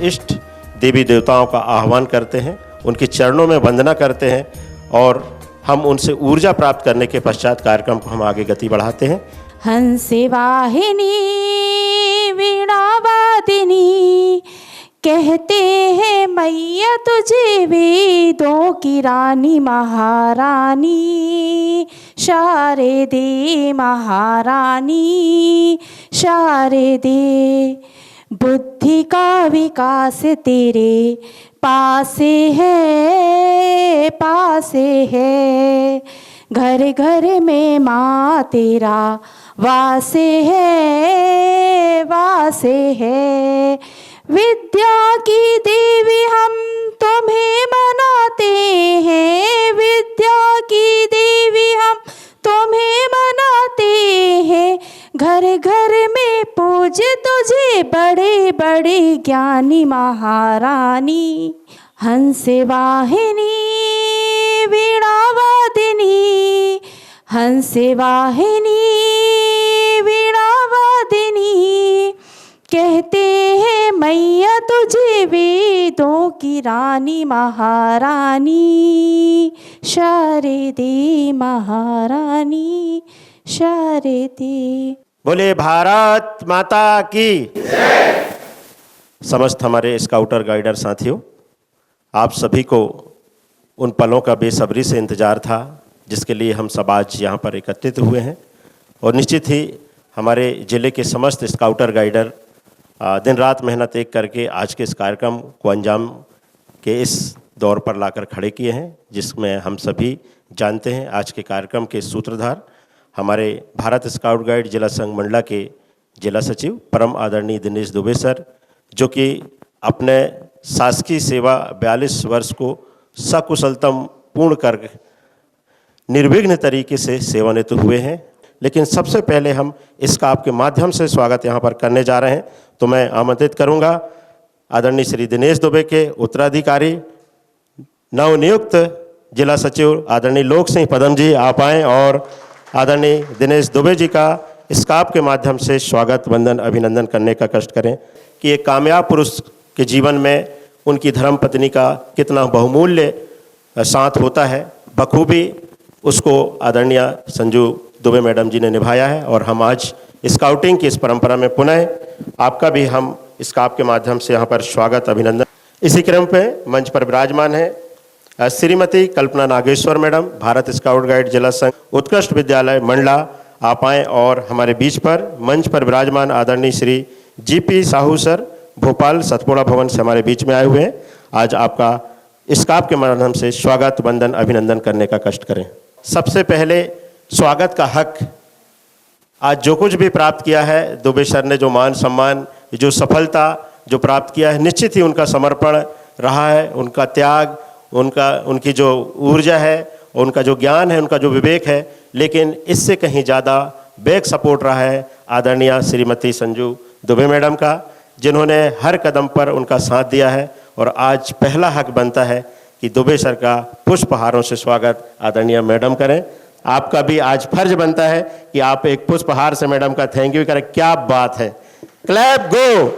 इष्ट देवी देवताओं का आह्वान करते हैं, उनके चरणों में वंदना करते हैं और हम उनसे ऊर्जा प्राप्त करने के पश्चात कार्यक्रम को हम आगे गति बढ़ाते हैं। हंस वाहिनी वीणा वादिनी, कहते हैं मैया तुझे वेदों की रानी महारानी, शारदे महारानी शारदे। बुद्धि का विकास तेरे पास है, घर घर में माँ तेरा वास है। विद्या की देवी हम तुम्हें मनाते हैं, विद्या की देवी हम तुम्हें मनाते हैं। घर घर में पूजे तुझे बड़े बड़े ज्ञानी महारानी। हंस वाहिनी वीणा वादिनी, हंस वाहिनी वीणा वादिनी, कहते हैं मैया तुझे वेदों की रानी महारानी, शारदे महारानी शारदे। बोले भारत माता की जय। समस्त हमारे स्काउटर गाइडर साथियों, आप सभी को उन पलों का बेसब्री से इंतज़ार था जिसके लिए हम सब आज यहाँ पर एकत्रित हुए हैं। और निश्चित ही हमारे ज़िले के समस्त स्काउटर गाइडर दिन रात मेहनत एक करके आज के इस कार्यक्रम को अंजाम के इस दौर पर लाकर खड़े किए हैं, जिसमें हम सभी जानते हैं आज के कार्यक्रम के सूत्रधार हमारे भारत स्काउट गाइड जिला संघ मंडला के जिला सचिव परम आदरणीय दिनेश दुबे सर, जो कि अपने शासकीय सेवा 42 वर्ष को सकुशलतम पूर्ण कर निर्विघ्न तरीके से सेवानिवृत्त हुए हैं। लेकिन सबसे पहले हम इसका आपके माध्यम से स्वागत यहाँ पर करने जा रहे हैं, तो मैं आमंत्रित करूँगा आदरणीय श्री दिनेश दुबे के उत्तराधिकारी नवनियुक्त जिला सचिव आदरणीय लोक सिंह पदम जी, आप आएँ और आदरणीय दिनेश दुबे जी का स्काप के माध्यम से स्वागत वंदन अभिनंदन करने का कष्ट करें कि एक कामयाब पुरुष के जीवन में उनकी धर्मपत्नी का कितना बहुमूल्य साथ होता है, बखूबी उसको आदरणीय संजू दुबे मैडम जी ने निभाया है। और हम आज स्काउटिंग की इस परंपरा में पुनः आपका भी हम स्काप के माध्यम से यहाँ पर स्वागत अभिनंदन। इसी क्रम पे मंच पर विराजमान है Shrimati Kalpana Nageshwar madam, Bharat scout guide जिला संघ उत्कृष्ट विद्यालय मंडला, आप आएँ और हमारे बीच पर मंच पर विराजमान आदरणीय श्री जीपी साहू सर, भोपाल सतपुड़ा भवन से हमारे बीच में आए हुए हैं। आज आपका स्काप के माध्यम से स्वागत वंदन अभिनंदन करने का कष्ट करें। सबसे पहले स्वागत का हक, आज जो कुछ भी प्राप्त किया है दुबे सर ने, जो मान सम्मान, जो सफलता जो प्राप्त किया है, निश्चित ही उनका समर्पण रहा है, उनका त्याग, उनकी जो ऊर्जा है, उनका जो ज्ञान है, उनका जो विवेक है। लेकिन इससे कहीं ज़्यादा बैक सपोर्ट रहा है आदरणीय श्रीमती संजू दुबे मैडम का, जिन्होंने हर कदम पर उनका साथ दिया है। और आज पहला हक बनता है कि दुबे सर का पुष्पहारों से स्वागत आदरणीय मैडम करें। आपका भी आज फर्ज बनता है कि आप एक पुष्पहार से मैडम का थैंक यू करें। क्या बात है, क्लैप गो।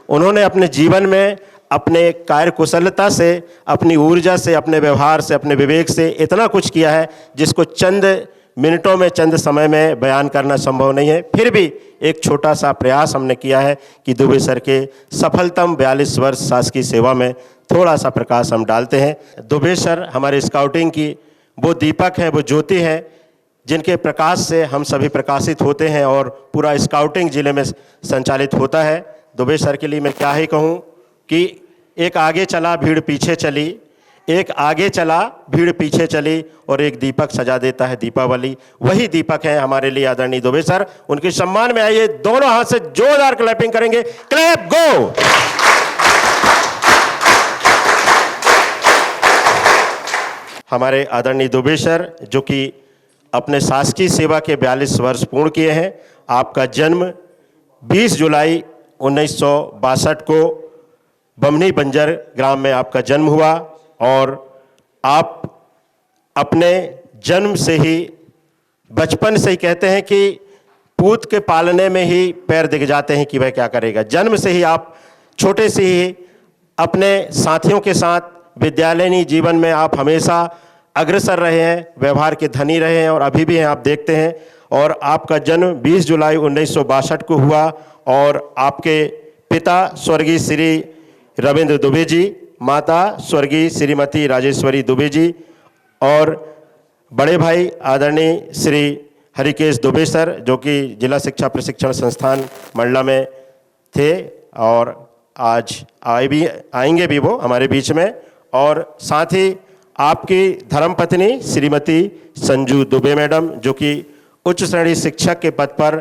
उन्होंने अपने जीवन में अपने कार्य कुशलता से, अपनी ऊर्जा से, अपने व्यवहार से, अपने विवेक से इतना कुछ किया है जिसको चंद मिनटों में, चंद समय में बयान करना संभव नहीं है। फिर भी एक छोटा सा प्रयास हमने किया है कि दुबे सर के सफलतम 42 वर्ष शासकीय सेवा में थोड़ा सा प्रकाश हम डालते हैं। दुबे सर हमारे स्काउटिंग की वो दीपक हैं, वो ज्योति हैं, जिनके प्रकाश से हम सभी प्रकाशित होते हैं और पूरा स्काउटिंग जिले में संचालित होता है। दुबे सर के लिए मैं क्या ही कहूँ कि एक आगे चला भीड़ पीछे चली, एक आगे चला भीड़ पीछे चली, और एक दीपक सजा देता है दीपावली। वही दीपक है हमारे लिए आदरणीय दुबे सर। उनके सम्मान में आइए दोनों हाथ से जोरदार क्लैपिंग करेंगे। क्लैप गो। हमारे आदरणीय दुबे सर, जो कि अपने शासकीय सेवा के 42 वर्ष पूर्ण किए हैं। आपका जन्म 20 जुलाई 1962 को बमनी बंजर ग्राम में आपका जन्म हुआ, और आप अपने जन्म से ही, बचपन से ही कहते हैं कि पूत के पालने में ही पैर दिख जाते हैं कि वह क्या करेगा। जन्म से ही आप छोटे से ही अपने साथियों के साथ विद्यालयी जीवन में आप हमेशा अग्रसर रहे हैं, व्यवहार के धनी रहे हैं और अभी भी हैं, आप देखते हैं। और आपका जन्म 20 जुलाई 1962 को हुआ और आपके पिता स्वर्गीय श्री रविंद्र दुबे जी, माता स्वर्गीय श्रीमती राजेश्वरी दुबे जी और बड़े भाई आदरणीय श्री हरिकेश दुबे सर, जो कि जिला शिक्षा प्रशिक्षण संस्थान मंडला में थे और आज आएंगे भी वो हमारे बीच में। और साथ ही आपकी धर्मपत्नी श्रीमती संजू दुबे मैडम, जो कि उच्च श्रेणी शिक्षक के पद पर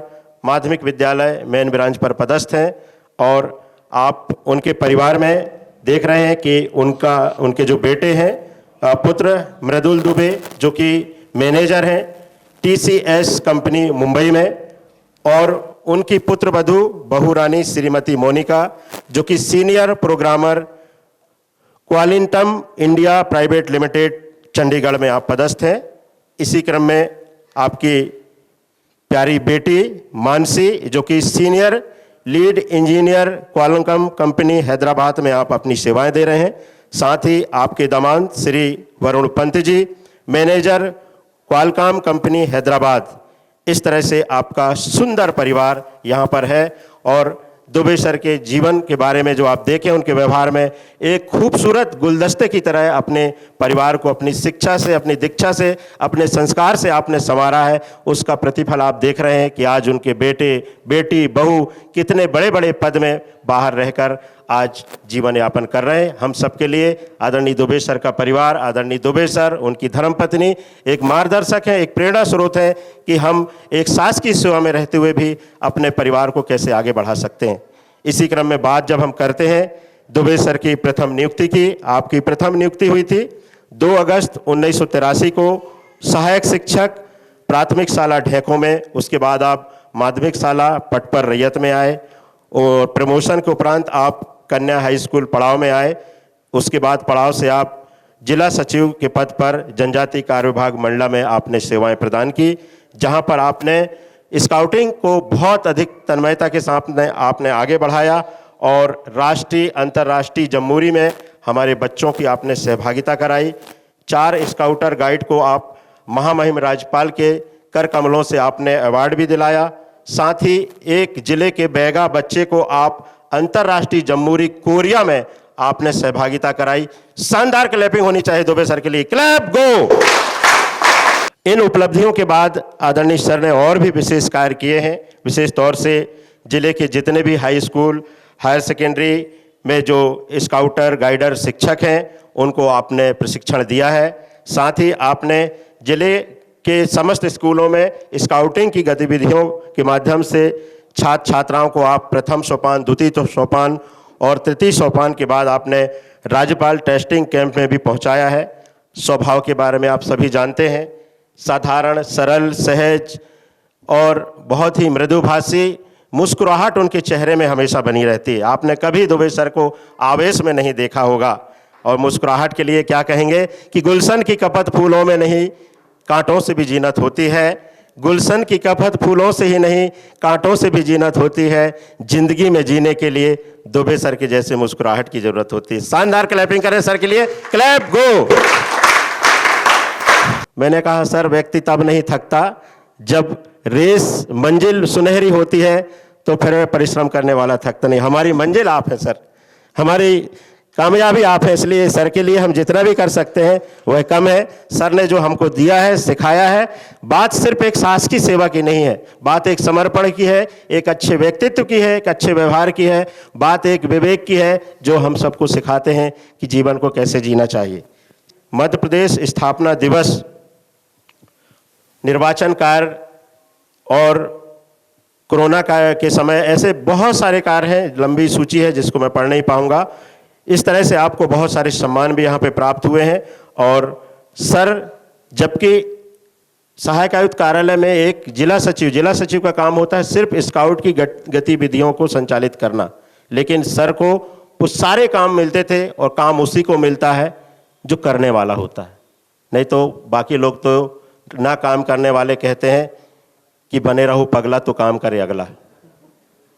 माध्यमिक विद्यालय मेन ब्रांच पर पदस्थ हैं। और आप उनके परिवार में देख रहे हैं कि उनके जो बेटे हैं, पुत्र मृदुल दुबे जो कि मैनेजर हैं TCS कंपनी मुंबई में, और उनकी पुत्र वधू बहुरानी श्रीमती मोनिका जो कि सीनियर प्रोग्रामर क्वालिंटम इंडिया प्राइवेट लिमिटेड चंडीगढ़ में आप पदस्थ हैं। इसी क्रम में आपकी प्यारी बेटी मानसी जो कि senior lead engineer Qualcomm company Hyderabad में आप अपनी सेवाएं दे रहे हैं। साथ ही आपके दामाद Shri Varun Pant ji, manager Qualcomm company Hyderabad. इस तरह से आपका सुंदर परिवार यहाँ पर है। और दुबे सर के जीवन के बारे में जो आप देखें, उनके व्यवहार में एक खूबसूरत गुलदस्ते की तरह अपने परिवार को अपनी शिक्षा से, अपनी दीक्षा से, अपने संस्कार से आपने संवारा है। उसका प्रतिफल आप देख रहे हैं कि आज उनके बेटे बेटी बहू कितने बड़े बड़े पद में बाहर रहकर आज जीवन यापन कर रहे हैं। हम सबके लिए आदरणीय दुबे सर का परिवार, आदरणीय दुबे सर, उनकी धर्मपत्नी एक मार्गदर्शक है, एक प्रेरणा स्रोत है कि हम एक सास की सेवा में रहते हुए भी अपने परिवार को कैसे आगे बढ़ा सकते हैं। इसी क्रम में बात जब हम करते हैं दुबे सर की प्रथम नियुक्ति की, आपकी प्रथम नियुक्ति हुई थी 2 अगस्त 1983 को सहायक शिक्षक प्राथमिक शाला ढेकों में। उसके बाद आप माध्यमिक शाला पटपर रैयत में आए और प्रमोशन के उपरांत आप कन्या हाई स्कूल पड़ाव में आए। उसके बाद पड़ाव से आप जिला सचिव के पद पर जनजाति कार्य विभाग मंडला में आपने सेवाएं प्रदान की, जहां पर आपने स्काउटिंग को बहुत अधिक तन्मयता के साथ आपने आगे बढ़ाया और राष्ट्रीय अंतर्राष्ट्रीय जमूरी में हमारे बच्चों की आपने सहभागिता कराई। 4 स्काउटर गाइड को आप महामहिम राज्यपाल के कर कमलों से आपने अवार्ड भी दिलाया। साथ ही एक जिले के बैगा बच्चे को आप अंतर्राष्ट्रीय जमूरी कोरिया में आपने सहभागिता कराई। शानदार क्लैपिंग होनी चाहिए दुबे सर के लिए, क्लैप गो। इन उपलब्धियों के बाद आदरणीय सर ने और भी विशेष कार्य किए हैं। विशेष तौर से जिले के जितने भी हाई स्कूल, हायर सेकेंडरी में जो स्काउटर गाइडर शिक्षक हैं उनको आपने प्रशिक्षण दिया है। साथ ही आपने जिले के समस्त स्कूलों में स्काउटिंग की गतिविधियों के माध्यम से छात्र छात्राओं को आप प्रथम सोपान, द्वितीय सोपान और तृतीय सोपान के बाद आपने राज्यपाल टेस्टिंग कैंप में भी पहुंचाया है। स्वभाव के बारे में आप सभी जानते हैं, साधारण, सरल, सहज और बहुत ही मृदुभाषी, मुस्कुराहट उनके चेहरे में हमेशा बनी रहती है। आपने कभी दुबे सर को आवेश में नहीं देखा होगा। और मुस्कुराहट के लिए क्या कहेंगे कि गुलशन की कपत फूलों में नहीं, कांटों से भी जीनत होती है। गुलशन की कपत फूलों से ही नहीं, कांटों से भी जीनत होती है। जिंदगी में जीने के लिए दुबे सर के जैसे मुस्कुराहट की जरूरत होती है। शानदार क्लैपिंग करें सर के लिए, क्लैप गो। मैंने कहा सर, व्यक्ति तब नहीं थकता जब रेस मंजिल सुनहरी होती है, तो फिर परिश्रम करने वाला थकता नहीं। हमारी मंजिल आप हैं सर, हमारी कामयाबी आप है, इसलिए सर के लिए हम जितना भी कर सकते हैं वह कम है। सर ने जो हमको दिया है, सिखाया है, बात सिर्फ एक सास की सेवा की नहीं है, बात एक समर्पण की है, एक अच्छे व्यक्तित्व की है, एक अच्छे व्यवहार की है, बात एक विवेक की है जो हम सबको सिखाते हैं कि जीवन को कैसे जीना चाहिए। मध्य प्रदेश स्थापना दिवस, निर्वाचन कार्य और कोरोना के समय ऐसे बहुत सारे कार्य हैं, लंबी सूची है जिसको मैं पढ़ नहीं पाऊंगा। इस तरह से आपको बहुत सारे सम्मान भी यहाँ पे प्राप्त हुए हैं। और सर, जबकि सहायक आयुक्त कार्यालय में एक जिला सचिव का काम होता है सिर्फ स्काउट की गतिविधियों को संचालित करना, लेकिन सर को वो सारे काम मिलते थे और काम उसी को मिलता है जो करने वाला होता है। नहीं तो बाकी लोग तो ना काम करने वाले कहते हैं कि बने रहो पगला तो काम करे अगला,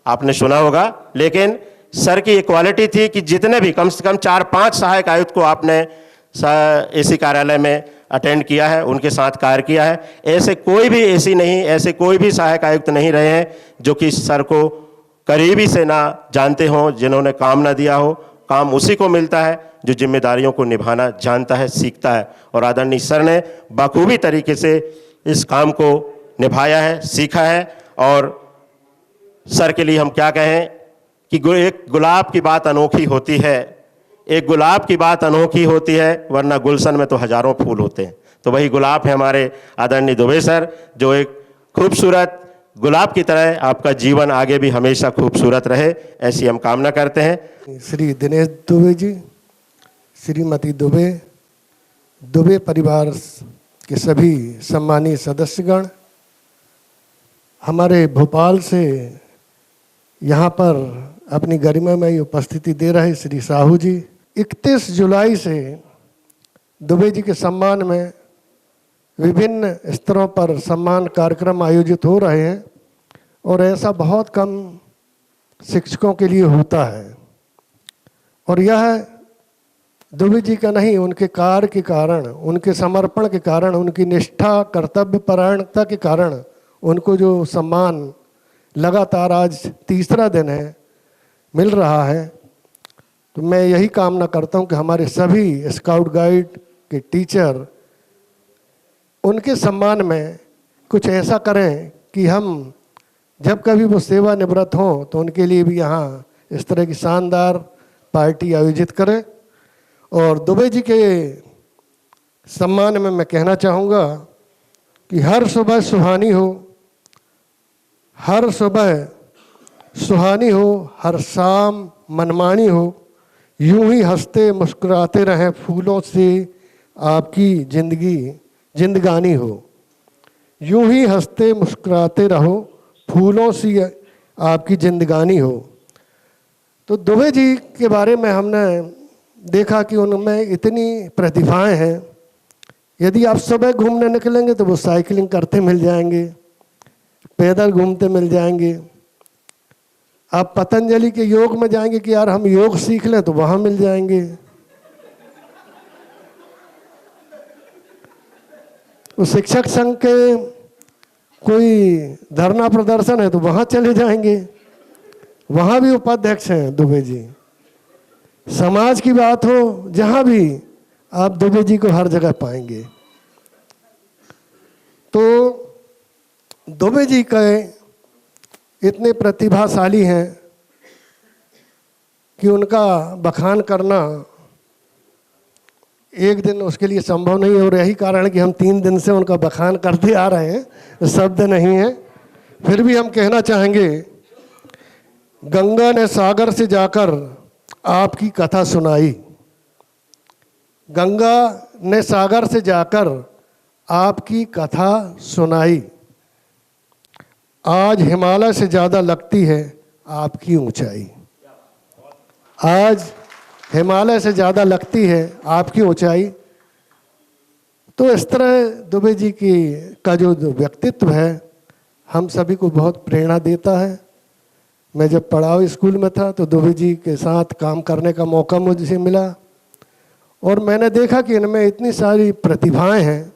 आपने सुना होगा। लेकिन सर की ये क्वालिटी थी कि जितने भी कम से कम 4-5 सहायक आयुक्त को आपने एसी कार्यालय में अटेंड किया है, उनके साथ कार्य किया है। ऐसे कोई भी एसी नहीं, ऐसे कोई भी सहायक आयुक्त नहीं रहे हैं जो कि सर को करीबी से ना जानते हों, जिन्होंने काम ना दिया हो। काम उसी को मिलता है जो जिम्मेदारियों को निभाना जानता है, सीखता है। और आदरणीय सर ने बखूबी तरीके से इस काम को निभाया है, सीखा है। और सर के लिए हम क्या कहें कि एक गुलाब की बात अनोखी होती है, एक गुलाब की बात अनोखी होती है, वरना गुलशन में तो हजारों फूल होते हैं। तो वही गुलाब है हमारे आदरणीय दुबे सर, जो एक खूबसूरत गुलाब की तरह आपका जीवन आगे भी हमेशा खूबसूरत रहे, ऐसी हम कामना करते हैं। श्री दिनेश दुबे जी, श्रीमती दुबे, दुबे परिवार के सभी सम्मानीय सदस्यगण, हमारे भोपाल से यहाँ पर अपनी गरिमामयी उपस्थिति दे रहे श्री साहू जी, 31 जुलाई से दुबे जी के सम्मान में विभिन्न स्तरों पर सम्मान कार्यक्रम आयोजित हो रहे हैं और ऐसा बहुत कम शिक्षकों के लिए होता है। और यह दुबे जी का नहीं, उनके कार्य के कारण, उनके समर्पण के कारण, उनकी निष्ठा, कर्तव्य परायणता के कारण उनको जो सम्मान लगातार आज तीसरा दिन है मिल रहा है। तो मैं यही कामना करता हूं कि हमारे सभी स्काउट गाइड के टीचर उनके सम्मान में कुछ ऐसा करें कि हम जब कभी वो सेवानिवृत्त हों तो उनके लिए भी यहाँ इस तरह की शानदार पार्टी आयोजित करें। और दुबे जी के सम्मान में मैं कहना चाहूँगा कि हर सुबह सुहानी हो, हर सुबह सुहानी हो, हर शाम मनमानी हो, यूं ही हंसते मुस्कुराते रहें, फूलों से आपकी जिंदगानी हो। यूं ही हंसते मुस्कुराते रहो, फूलों से आपकी जिंदगानी हो। तो दुबे जी के बारे में हमने देखा कि उनमें इतनी प्रतिभाएं हैं। यदि आप सुबह घूमने निकलेंगे तो वो साइकिलिंग करते मिल जाएंगे, पैदल घूमते मिल जाएंगे। आप पतंजलि के योग में जाएंगे कि यार हम योग सीख लें, तो वहाँ मिल जाएंगे। वो शिक्षक संघ के कोई धरना प्रदर्शन है तो वहाँ चले जाएंगे, वहाँ भी उपाध्यक्ष हैं दुबे जी। समाज की बात हो, जहाँ भी आप दुबे जी को हर जगह पाएंगे। तो दुबे जी का इतने प्रतिभाशाली हैं कि उनका बखान करना एक दिन उसके लिए संभव नहीं है। और यही कारण है कि हम 3 दिन से उनका बखान करते आ रहे हैं, शब्द नहीं है। फिर भी हम कहना चाहेंगे, गंगा ने सागर से जाकर आपकी कथा सुनाई, गंगा ने सागर से जाकर आपकी कथा सुनाई। आज हिमालय से ज़्यादा लगती है आपकी ऊंचाई, आज हिमालय से ज़्यादा लगती है आपकी ऊंचाई। तो इस तरह दुबे जी का जो व्यक्तित्व है हम सभी को बहुत प्रेरणा देता है। मैं जब पड़ाव स्कूल में था तो दुबे जी के साथ काम करने का मौका मुझे मिला और मैंने देखा कि इनमें इतनी सारी प्रतिभाएं हैं,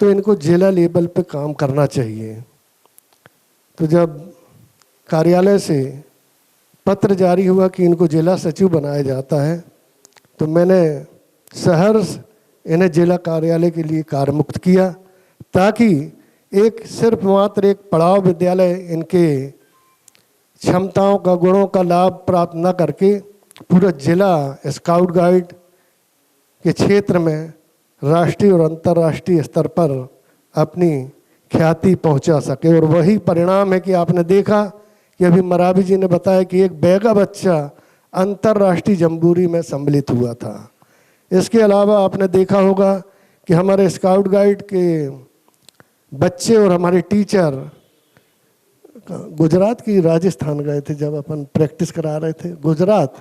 तो इनको जिला लेवल पे काम करना चाहिए। तो जब कार्यालय से पत्र जारी हुआ कि इनको जिला सचिव बनाया जाता है, तो मैंने सहर्ष इन्हें जिला कार्यालय के लिए कार्यमुक्त किया, ताकि एक सिर्फ मात्र एक पड़ाव विद्यालय इनके क्षमताओं का, गुणों का लाभ प्राप्त न करके पूरा जिला स्काउट गाइड के क्षेत्र में राष्ट्रीय और अंतर्राष्ट्रीय स्तर पर अपनी ख्याति पहुंचा सके। और वही परिणाम है कि आपने देखा कि अभी मरावी जी ने बताया कि एक बैगा बच्चा अंतर्राष्ट्रीय जम्बूरी में सम्मिलित हुआ था। इसके अलावा आपने देखा होगा कि हमारे स्काउट गाइड के बच्चे और हमारे टीचर गुजरात की राजस्थान गए थे, जब अपन प्रैक्टिस करा रहे थे। गुजरात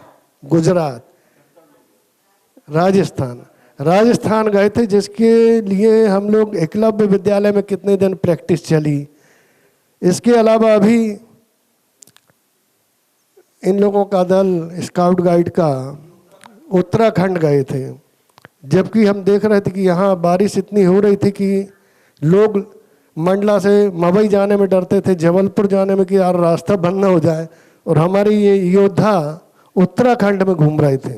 राजस्थान गए थे, जिसके लिए हम लोग एकलव्य विद्यालय में कितने दिन प्रैक्टिस चली। इसके अलावा अभी इन लोगों का दल स्काउट गाइड का उत्तराखंड गए थे, जबकि हम देख रहे थे कि यहाँ बारिश इतनी हो रही थी कि लोग मंडला से मवई जाने में डरते थे, जबलपुर जाने में कि यार रास्ता बंद न हो जाए, और हमारे ये योद्धा उत्तराखंड में घूम रहे थे।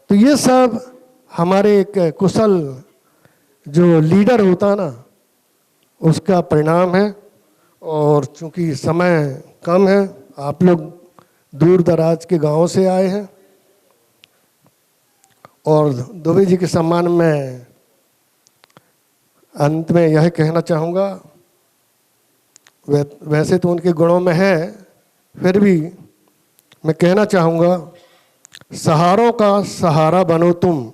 तो ये सब हमारे एक कुशल जो लीडर होता है ना, उसका परिणाम है। और चूंकि समय कम है, आप लोग दूर दराज के गांव से आए हैं, और दुबे जी के सम्मान में अंत में यह कहना चाहूँगा, वैसे तो उनके गुणों में है, फिर भी मैं कहना चाहूँगा, सहारों का सहारा बनो तुम,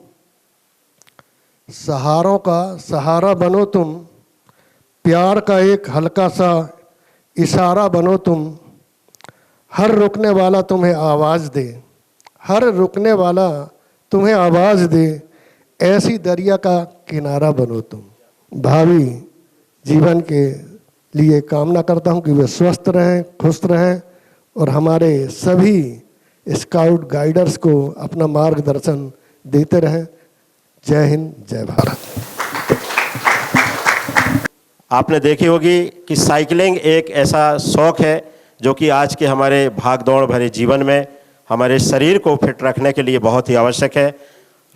सहारों का सहारा बनो तुम, प्यार का एक हल्का सा इशारा बनो तुम, हर रुकने वाला तुम्हें आवाज़ दे, हर रुकने वाला तुम्हें आवाज़ दे, ऐसी दरिया का किनारा बनो तुम। भावी जीवन के लिए कामना करता हूं कि वे स्वस्थ रहें, खुश रहें, और हमारे सभी स्काउट गाइडर्स को अपना मार्गदर्शन देते रहें। जय हिंद, जय भारत। आपने देखी होगी कि साइकिलिंग एक ऐसा शौक़ है जो कि आज के हमारे भाग दौड़ भरे जीवन में हमारे शरीर को फिट रखने के लिए बहुत ही आवश्यक है।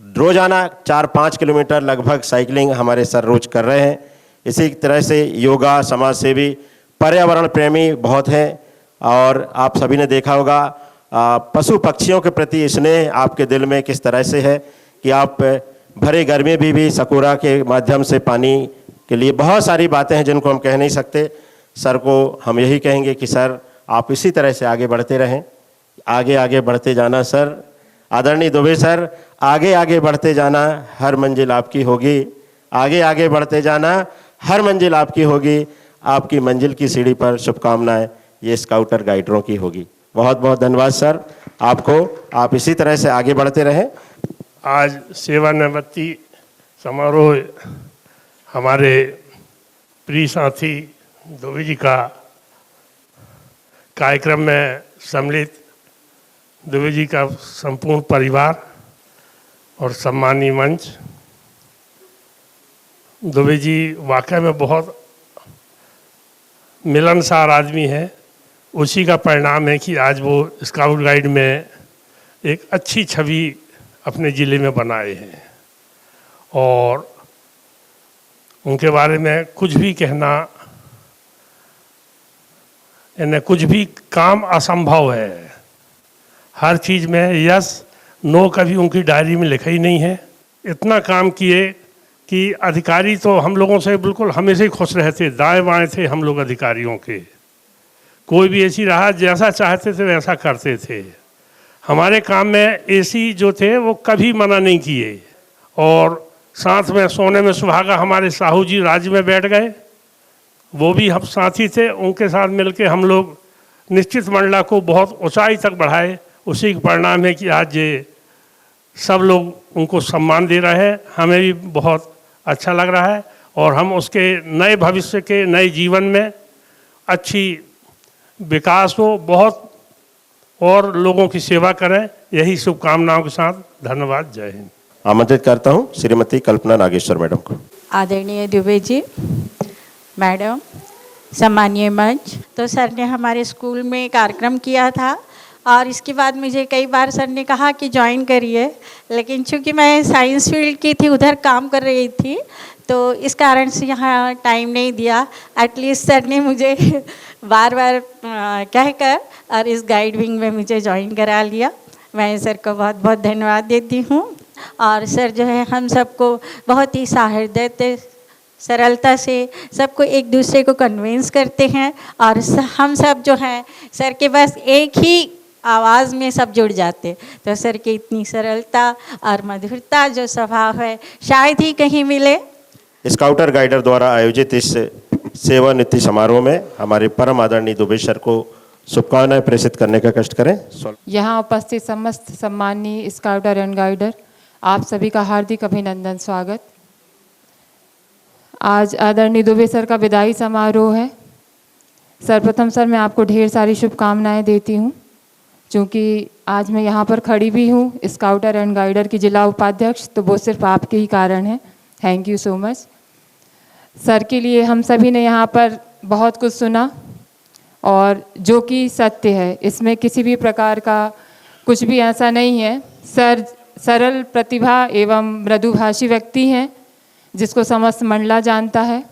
रोज़ाना 4-5 किलोमीटर लगभग साइकिलिंग हमारे सर रोज कर रहे हैं। इसी तरह से योगा, समाज सेवी, पर्यावरण प्रेमी बहुत हैं, और आप सभी ने देखा होगा पशु पक्षियों के प्रति स्नेह आपके दिल में किस तरह से है कि आप भरे गर्मी भी सकोरा के माध्यम से पानी के लिए बहुत सारी बातें हैं जिनको हम कह नहीं सकते। सर को हम यही कहेंगे कि सर आप इसी तरह से आगे बढ़ते रहें, आगे आगे बढ़ते जाना सर। आदरणीय दुबे सर, आगे आगे बढ़ते जाना, हर मंजिल आपकी होगी, आगे आगे बढ़ते जाना, हर मंजिल आपकी होगी, आपकी मंजिल की सीढ़ी पर शुभकामनाएं ये स्काउटर गाइडरों की होगी। बहुत बहुत धन्यवाद सर आपको, आप इसी तरह से आगे बढ़ते रहें। आज सेवानिवृत्ति समारोह हमारे प्रिय साथी दुबे जी का कार्यक्रम में सम्मिलित दुबे जी का संपूर्ण परिवार और सम्मानीय मंच। दुबे जी वाकई में बहुत मिलनसार आदमी है। उसी का परिणाम है कि आज वो स्काउट गाइड में एक अच्छी छवि अपने ज़िले में बनाए हैं, और उनके बारे में कुछ भी कहना यानी कुछ भी काम असंभव है। हर चीज़ में यस नो कभी उनकी डायरी में लिखा ही नहीं है। इतना काम किए कि अधिकारी तो हम लोगों से बिल्कुल हमेशा ही खुश रहते, दाएं बाएं थे हम लोग अधिकारियों के। कोई भी ऐसी रहा जैसा चाहते थे वैसा करते थे। हमारे काम में एसी जो थे वो कभी मना नहीं किए, और साथ में सोने में सुहागा हमारे साहू जी राज्य में बैठ गए, वो भी हम साथी थे। उनके साथ मिलके हम लोग निश्चित मंडला को बहुत ऊंचाई तक बढ़ाए। उसी का परिणाम है कि आज ये सब लोग उनको सम्मान दे रहे हैं। हमें भी बहुत अच्छा लग रहा है, और हम उसके नए भविष्य के नए जीवन में अच्छी विकास हो, बहुत और लोगों की सेवा करें, यही शुभकामनाओं के साथ धन्यवाद। जय हिंद। आमंत्रित करता हूं श्रीमती कल्पना नागेश्वर मैडम को। आदरणीय दुबे जी, मैडम, सम्मानीय मंच। तो सर ने हमारे स्कूल में कार्यक्रम किया था, और इसके बाद मुझे कई बार सर ने कहा कि ज्वाइन करिए, लेकिन चूंकि मैं साइंस फील्ड की थी, उधर काम कर रही थी, तो इस कारण से यहाँ टाइम नहीं दिया। एटलीस्ट सर ने मुझे बार बार कहकर और इस गाइड विंग में मुझे ज्वाइन करा लिया। मैं सर को बहुत बहुत धन्यवाद देती हूँ। और सर जो है हम सबको बहुत ही सहृदयता, सरलता से सबको एक दूसरे को कन्विंस करते हैं, और हम सब जो हैं सर के बस एक ही आवाज़ में सब जुड़ जाते। तो सर की इतनी सरलता और मधुरता जो स्वभाव है शायद ही कहीं मिले। स्काउटर गाइडर द्वारा आयोजित इस सेवानिवृत्ति समारोह में हमारे परम आदरणीय दुबे सर को शुभकामनाएं प्रेषित करने का कष्ट करें। यहाँ उपस्थित समस्त सम्मानीय स्काउटर एंड गाइडर, आप सभी का हार्दिक अभिनंदन, स्वागत। आज आदरणीय दुबे सर का विदाई समारोह है। सर्वप्रथम सर मैं आपको ढेर सारी शुभकामनाएं देती हूँ, क्योंकि आज मैं यहाँ पर खड़ी भी हूँ स्काउटर एंड गाइडर की जिला उपाध्यक्ष, तो वो सिर्फ आपके ही कारण है। Thank you so much sir. के लिए हम सभी ने यहाँ पर बहुत कुछ सुना और जो कि सत्य है, इसमें किसी भी प्रकार का कुछ भी ऐसा नहीं है। सर सरल प्रतिभा एवं मृदुभाषी व्यक्ति हैं जिसको समस्त मंडला जानता है,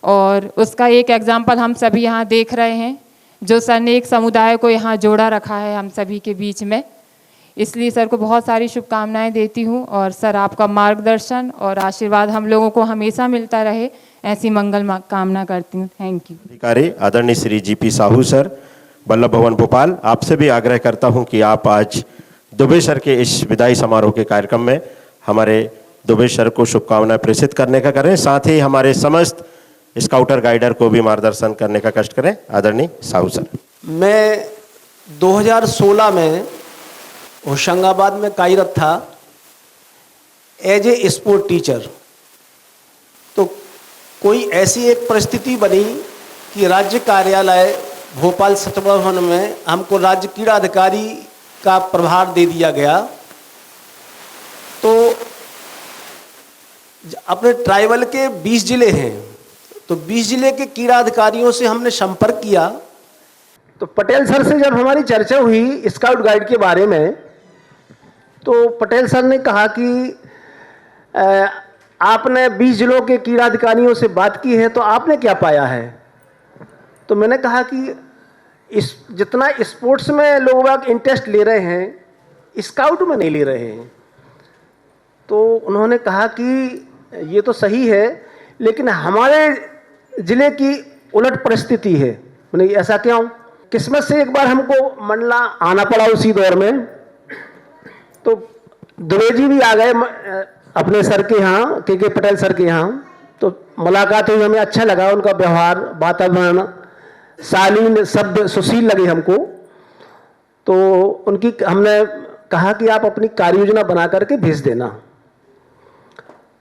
और उसका एक एग्जाम्पल हम सभी यहाँ देख रहे हैं, जो सर ने एक समुदाय को यहाँ जोड़ा रखा है हम सभी के बीच में। इसलिए सर को बहुत सारी शुभकामनाएं देती हूँ, और सर आपका मार्गदर्शन और आशीर्वाद हम लोगों को हमेशा मिलता रहे, ऐसी मंगल कामना करती हूँ। Thank you. अधिकारी आदरणीय श्री जीपी साहू सर, वल्लभ भवन भोपाल, आपसे भी आग्रह करता हूं कि आप आज दुबे सर के इस विदाई समारोह के कार्यक्रम में हमारे दुबे सर को शुभकामनाएं प्रेषित करने का करें, साथ ही हमारे समस्त स्काउटर गाइडर को भी मार्गदर्शन करने का कष्ट करें। आदरणीय साहू सर। मैं 2016 में होशंगाबाद में कार्यरत था एज ए स्पोर्ट टीचर। तो कोई ऐसी एक परिस्थिति बनी कि राज्य कार्यालय भोपाल सतवा भवन में हमको राज्य क्रीड़ा अधिकारी का प्रभार दे दिया गया। तो अपने ट्राइबल के 20 जिले हैं, तो 20 जिले के क्रीड़ा अधिकारियों से हमने संपर्क किया। तो पटेल सर से जब हमारी चर्चा हुई स्काउट गाइड के बारे में, तो पटेल सर ने कहा कि आपने 20 जिलों के क्रीड़ा अधिकारियों से बात की है, तो आपने क्या पाया है? तो मैंने कहा कि इस जितना स्पोर्ट्स में लोग इंटरेस्ट ले रहे हैं, स्काउट में नहीं ले रहे हैं। तो उन्होंने कहा कि ये तो सही है, लेकिन हमारे ज़िले की उलट परिस्थिति है। मैंने ऐसा क्यों? किस्मत से एक बार हमको मंडला आना पड़ा उसी दौर में। तो दुबे जी भी आ गए अपने सर के यहाँ, के पटेल सर के यहाँ। तो मुलाकात हुई, हमें अच्छा लगा उनका व्यवहार, वातावरण, शालीन शब्द सुशील लगे हमको। तो उनकी हमने कहा कि आप अपनी कार्य योजना बना करके भेज देना।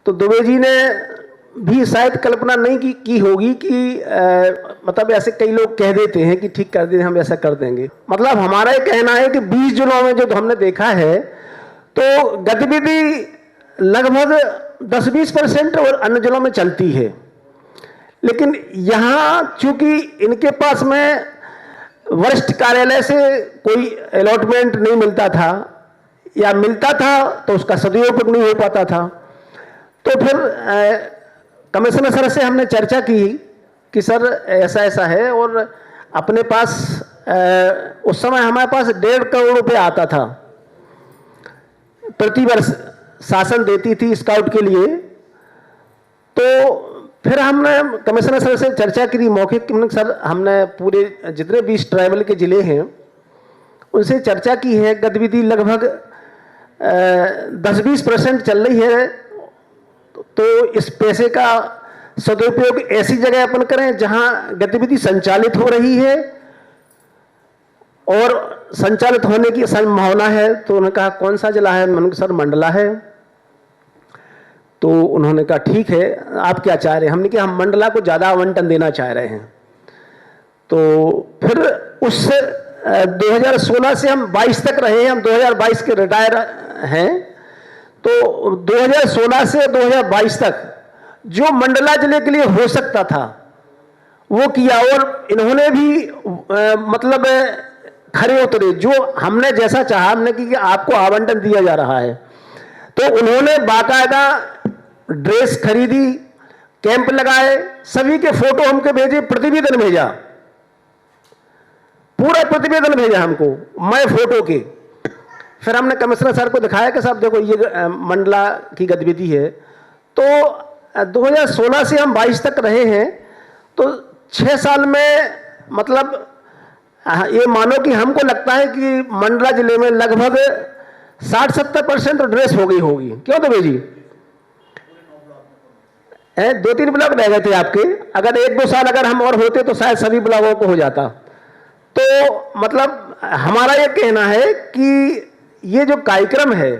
तो दुबे जी ने भी शायद कल्पना नहीं की होगी कि मतलब ऐसे कई लोग कह देते हैं कि ठीक कर दें, हम ऐसा कर देंगे। मतलब हमारा ये कहना है कि 20 जिलों में जो हमने देखा है, तो गतिविधि लगभग 10-20% और अन्य जिलों में चलती है। लेकिन यहाँ चूंकि इनके पास में वरिष्ठ कार्यालय से कोई अलॉटमेंट नहीं मिलता था, या मिलता था तो उसका सदुपयोग नहीं हो पाता था। तो फिर कमिश्नर सर से हमने चर्चा की कि सर ऐसा ऐसा है, और अपने पास उस समय हमारे पास 1.5 करोड़ रुपये आता था प्रतिवर्ष, शासन देती थी स्काउट के लिए। तो फिर हमने कमिश्नर सर से चर्चा की मौखिक, सर हमने पूरे जितने 20 ट्राइबल के ज़िले हैं उनसे चर्चा की है, गतिविधि लगभग 10-20% चल रही है। तो इस पैसे का सदुपयोग ऐसी जगह अपन करें जहां गतिविधि संचालित हो रही है और संचालित होने की संभावना है। तो उन्होंने कहा कौन सा जिला है? मैंने कहा सर मंडला है। तो उन्होंने कहा ठीक है, आप क्या चाह रहे हैं? हमने कहा हम मंडला को ज़्यादा आवंटन देना चाह रहे हैं। तो फिर उस 2016 से हम 22 तक रहे हैं, हम 2022 के रिटायर हैं। तो 2016 से 2022 तक जो मंडला जिले के लिए हो सकता था वो किया, और इन्होंने भी मतलब खरे उतरे। जो हमने जैसा चाहा, हमने कि आपको आवंटन दिया जा रहा है, तो उन्होंने बाकायदा ड्रेस खरीदी, कैंप लगाए, सभी के फोटो हमको भेजे, प्रतिवेदन भेजा, पूरा प्रतिवेदन भेजा हमको, मैं फोटो के। फिर हमने कमिश्नर सर को दिखाया कि साहब देखो ये मंडला की गतिविधि है। तो 2016 से हम 22 तक रहे हैं, तो 6 साल में मतलब ये मानो कि हमको लगता है कि मंडला जिले में लगभग 60-70% ड्रेस हो गई होगी। क्यों दुबे जी? 2-3 ब्लॉक रह गए थे आपके, अगर 1-2 साल अगर हम और होते तो शायद सभी ब्लॉकों को हो जाता। तो मतलब हमारा ये कहना है कि ये जो कार्यक्रम है,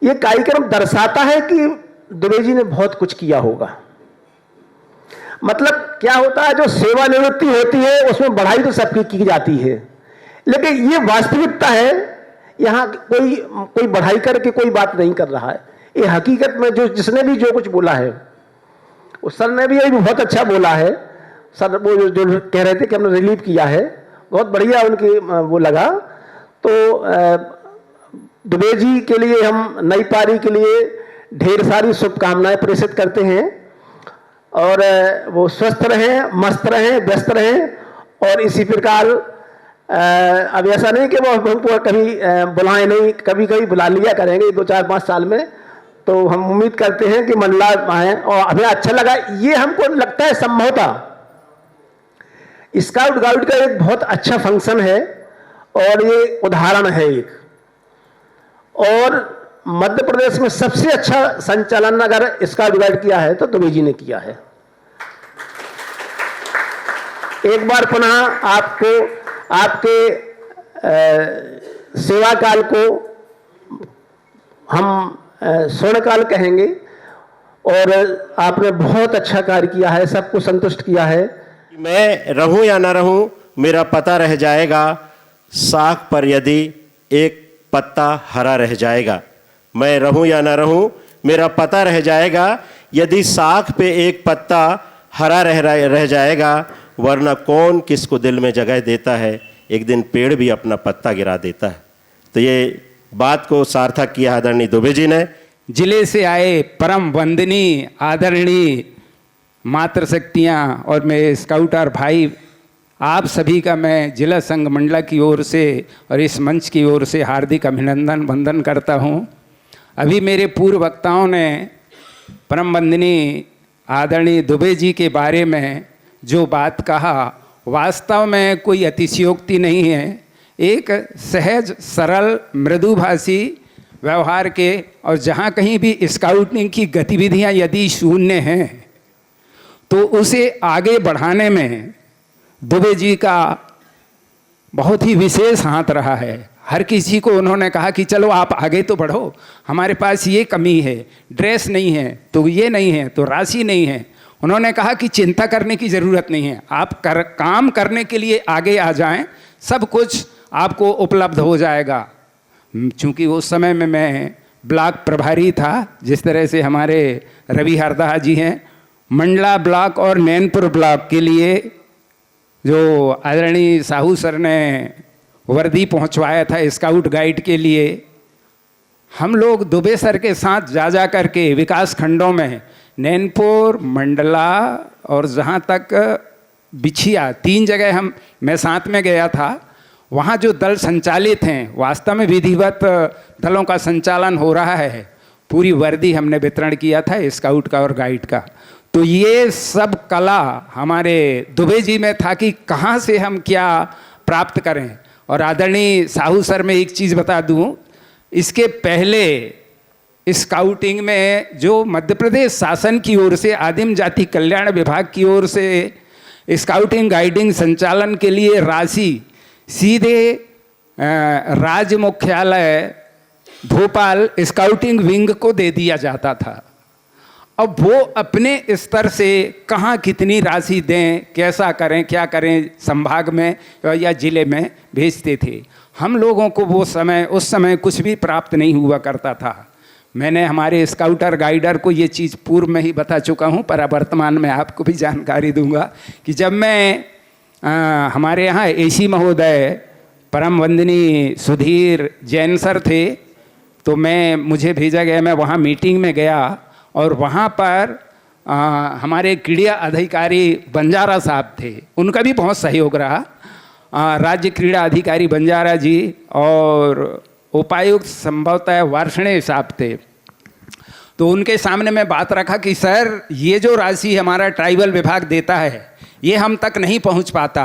ये कार्यक्रम दर्शाता है कि दुबे जी ने बहुत कुछ किया होगा। मतलब क्या होता है, जो सेवानिवृत्ति होती है उसमें बढ़ाई तो सबकी की जाती है, लेकिन ये वास्तविकता है, यहाँ कोई बढ़ाई करके कोई बात नहीं कर रहा है। ये हकीकत में जो जिसने भी जो कुछ बोला है, उस सर ने भी ये भी बहुत अच्छा बोला है। सर वो जो कह रहे थे कि हमने रिलीव किया है, बहुत बढ़िया उनकी वो लगा। तो दुबे जी के लिए हम नई पारी के लिए ढेर सारी शुभकामनाएं प्रेषित करते हैं, और वो स्वस्थ रहें, मस्त रहें, व्यस्त रहें। और इसी प्रकार अब ऐसा नहीं कि वो हमको कभी बुलाएं नहीं, कभी कभी बुला लिया करेंगे 2-4-5 साल में। तो हम उम्मीद करते हैं कि मंडला आए, और हमें अच्छा लगा। ये हमको लगता है संभवतः स्काउट गाइड का एक बहुत अच्छा फंक्शन है, और ये उदाहरण है एक। और मध्य प्रदेश में सबसे अच्छा संचालन अगर स्काउट गाइड किया है तो दुबे जी ने किया है। एक बार पुनः आपको आपके सेवा काल को हम स्वर्णकाल कहेंगे, और आपने बहुत अच्छा कार्य किया है, सबको संतुष्ट किया है। मैं रहूं या ना रहूं, मेरा पता रह जाएगा, साख पर यदि एक पत्ता हरा रह जाएगा। मैं रहूं या ना रहूं, मेरा पता रह जाएगा, यदि साख पे एक पत्ता हरा रह जाएगा, वरना कौन किसको दिल में जगह देता है, एक दिन पेड़ भी अपना पत्ता गिरा देता है। तो ये बात को सार्थक किया आदरणीय दुबे जी ने। जिले से आए परम वंदनीय आदरणीय मातृशक्तियाँ और मेरे स्काउटर भाई, आप सभी का मैं जिला संघ मंडला की ओर से और इस मंच की ओर से हार्दिक अभिनंदन वंदन करता हूँ। अभी मेरे पूर्व वक्ताओं ने परम वंदनीय आदरणीय दुबे जी के बारे में जो बात कहा, वास्तव में कोई अतिशयोक्ति नहीं है। एक सहज सरल मृदुभाषी व्यवहार के, और जहाँ कहीं भी स्काउटिंग की गतिविधियाँ यदि शून्य हैं तो उसे आगे बढ़ाने में दुबे जी का बहुत ही विशेष हाथ रहा है। हर किसी को उन्होंने कहा कि चलो आप आगे तो बढ़ो, हमारे पास ये कमी है, ड्रेस नहीं है तो ये नहीं है तो राशि नहीं है। उन्होंने कहा कि चिंता करने की ज़रूरत नहीं है, आप काम करने के लिए आगे आ जाएं, सब कुछ आपको उपलब्ध हो जाएगा। चूँकि उस समय में मैं ब्लॉक प्रभारी था, जिस तरह से हमारे रवि हरदास जी हैं, मंडला ब्लॉक और नैनपुर ब्लॉक के लिए जो आदरणीय साहू सर ने वर्दी पहुंचवाया था स्काउट गाइड के लिए, हम लोग दुबे सर के साथ जा करके विकास खंडों में नैनपुर, मंडला और जहाँ तक बिछिया, 3 जगह मैं साथ में गया था। वहाँ जो दल संचालित हैं, वास्तव में विधिवत दलों का संचालन हो रहा है, पूरी वर्दी हमने वितरण किया था स्काउट का और गाइड का। तो ये सब कला हमारे दुबे जी में था कि कहाँ से हम क्या प्राप्त करें। और आदरणीय साहू सर, मैं एक चीज़ बता दूं, इसके पहले स्काउटिंग में जो मध्य प्रदेश शासन की ओर से आदिम जाति कल्याण विभाग की ओर से स्काउटिंग गाइडिंग संचालन के लिए राशि सीधे राज्य मुख्यालय भोपाल स्काउटिंग विंग को दे दिया जाता था। अब वो अपने स्तर से कहाँ कितनी राशि दें, कैसा करें, क्या करें, संभाग में या जिले में भेजते थे। हम लोगों को वो समय, उस समय कुछ भी प्राप्त नहीं हुआ करता था। मैंने हमारे स्काउटर गाइडर को ये चीज़ पूर्व में ही बता चुका हूँ, पर वर्तमान में आपको भी जानकारी दूंगा कि जब मैं हमारे यहाँ एसी महोदय परम वंदनीय सुधीर जैन सर थे, तो मुझे भेजा गया, मैं वहाँ मीटिंग में गया और वहाँ पर हमारे क्रीड़ा अधिकारी बंजारा साहब थे, उनका भी बहुत सहयोग रहा। राज्य क्रीड़ा अधिकारी बंजारा जी और उपायुक्त संभवतः वार्षणे साहब थे। तो उनके सामने मैं बात रखा कि सर, ये जो राशि हमारा ट्राइबल विभाग देता है ये हम तक नहीं पहुंच पाता,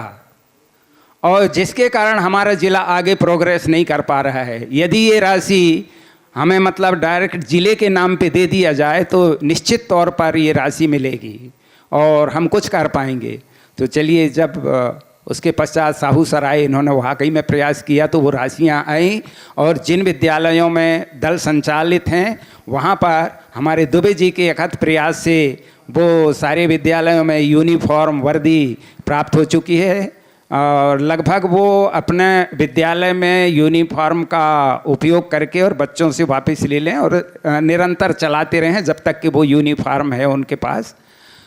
और जिसके कारण हमारा जिला आगे प्रोग्रेस नहीं कर पा रहा है। यदि ये राशि हमें मतलब डायरेक्ट जिले के नाम पे दे दिया जाए तो निश्चित तौर पर ये राशि मिलेगी और हम कुछ कर पाएंगे। तो चलिए, जब उसके पश्चात साहू सर आए, इन्होंने वाकई में प्रयास किया तो वो राशियाँ आई, और जिन विद्यालयों में दल संचालित हैं वहाँ पर हमारे दुबे जी के अथक प्रयास से वो सारे विद्यालयों में यूनिफॉर्म वर्दी प्राप्त हो चुकी है और लगभग वो अपने विद्यालय में यूनिफॉर्म का उपयोग करके और बच्चों से वापस ले लें और निरंतर चलाते रहें जब तक कि वो यूनिफॉर्म है उनके पास।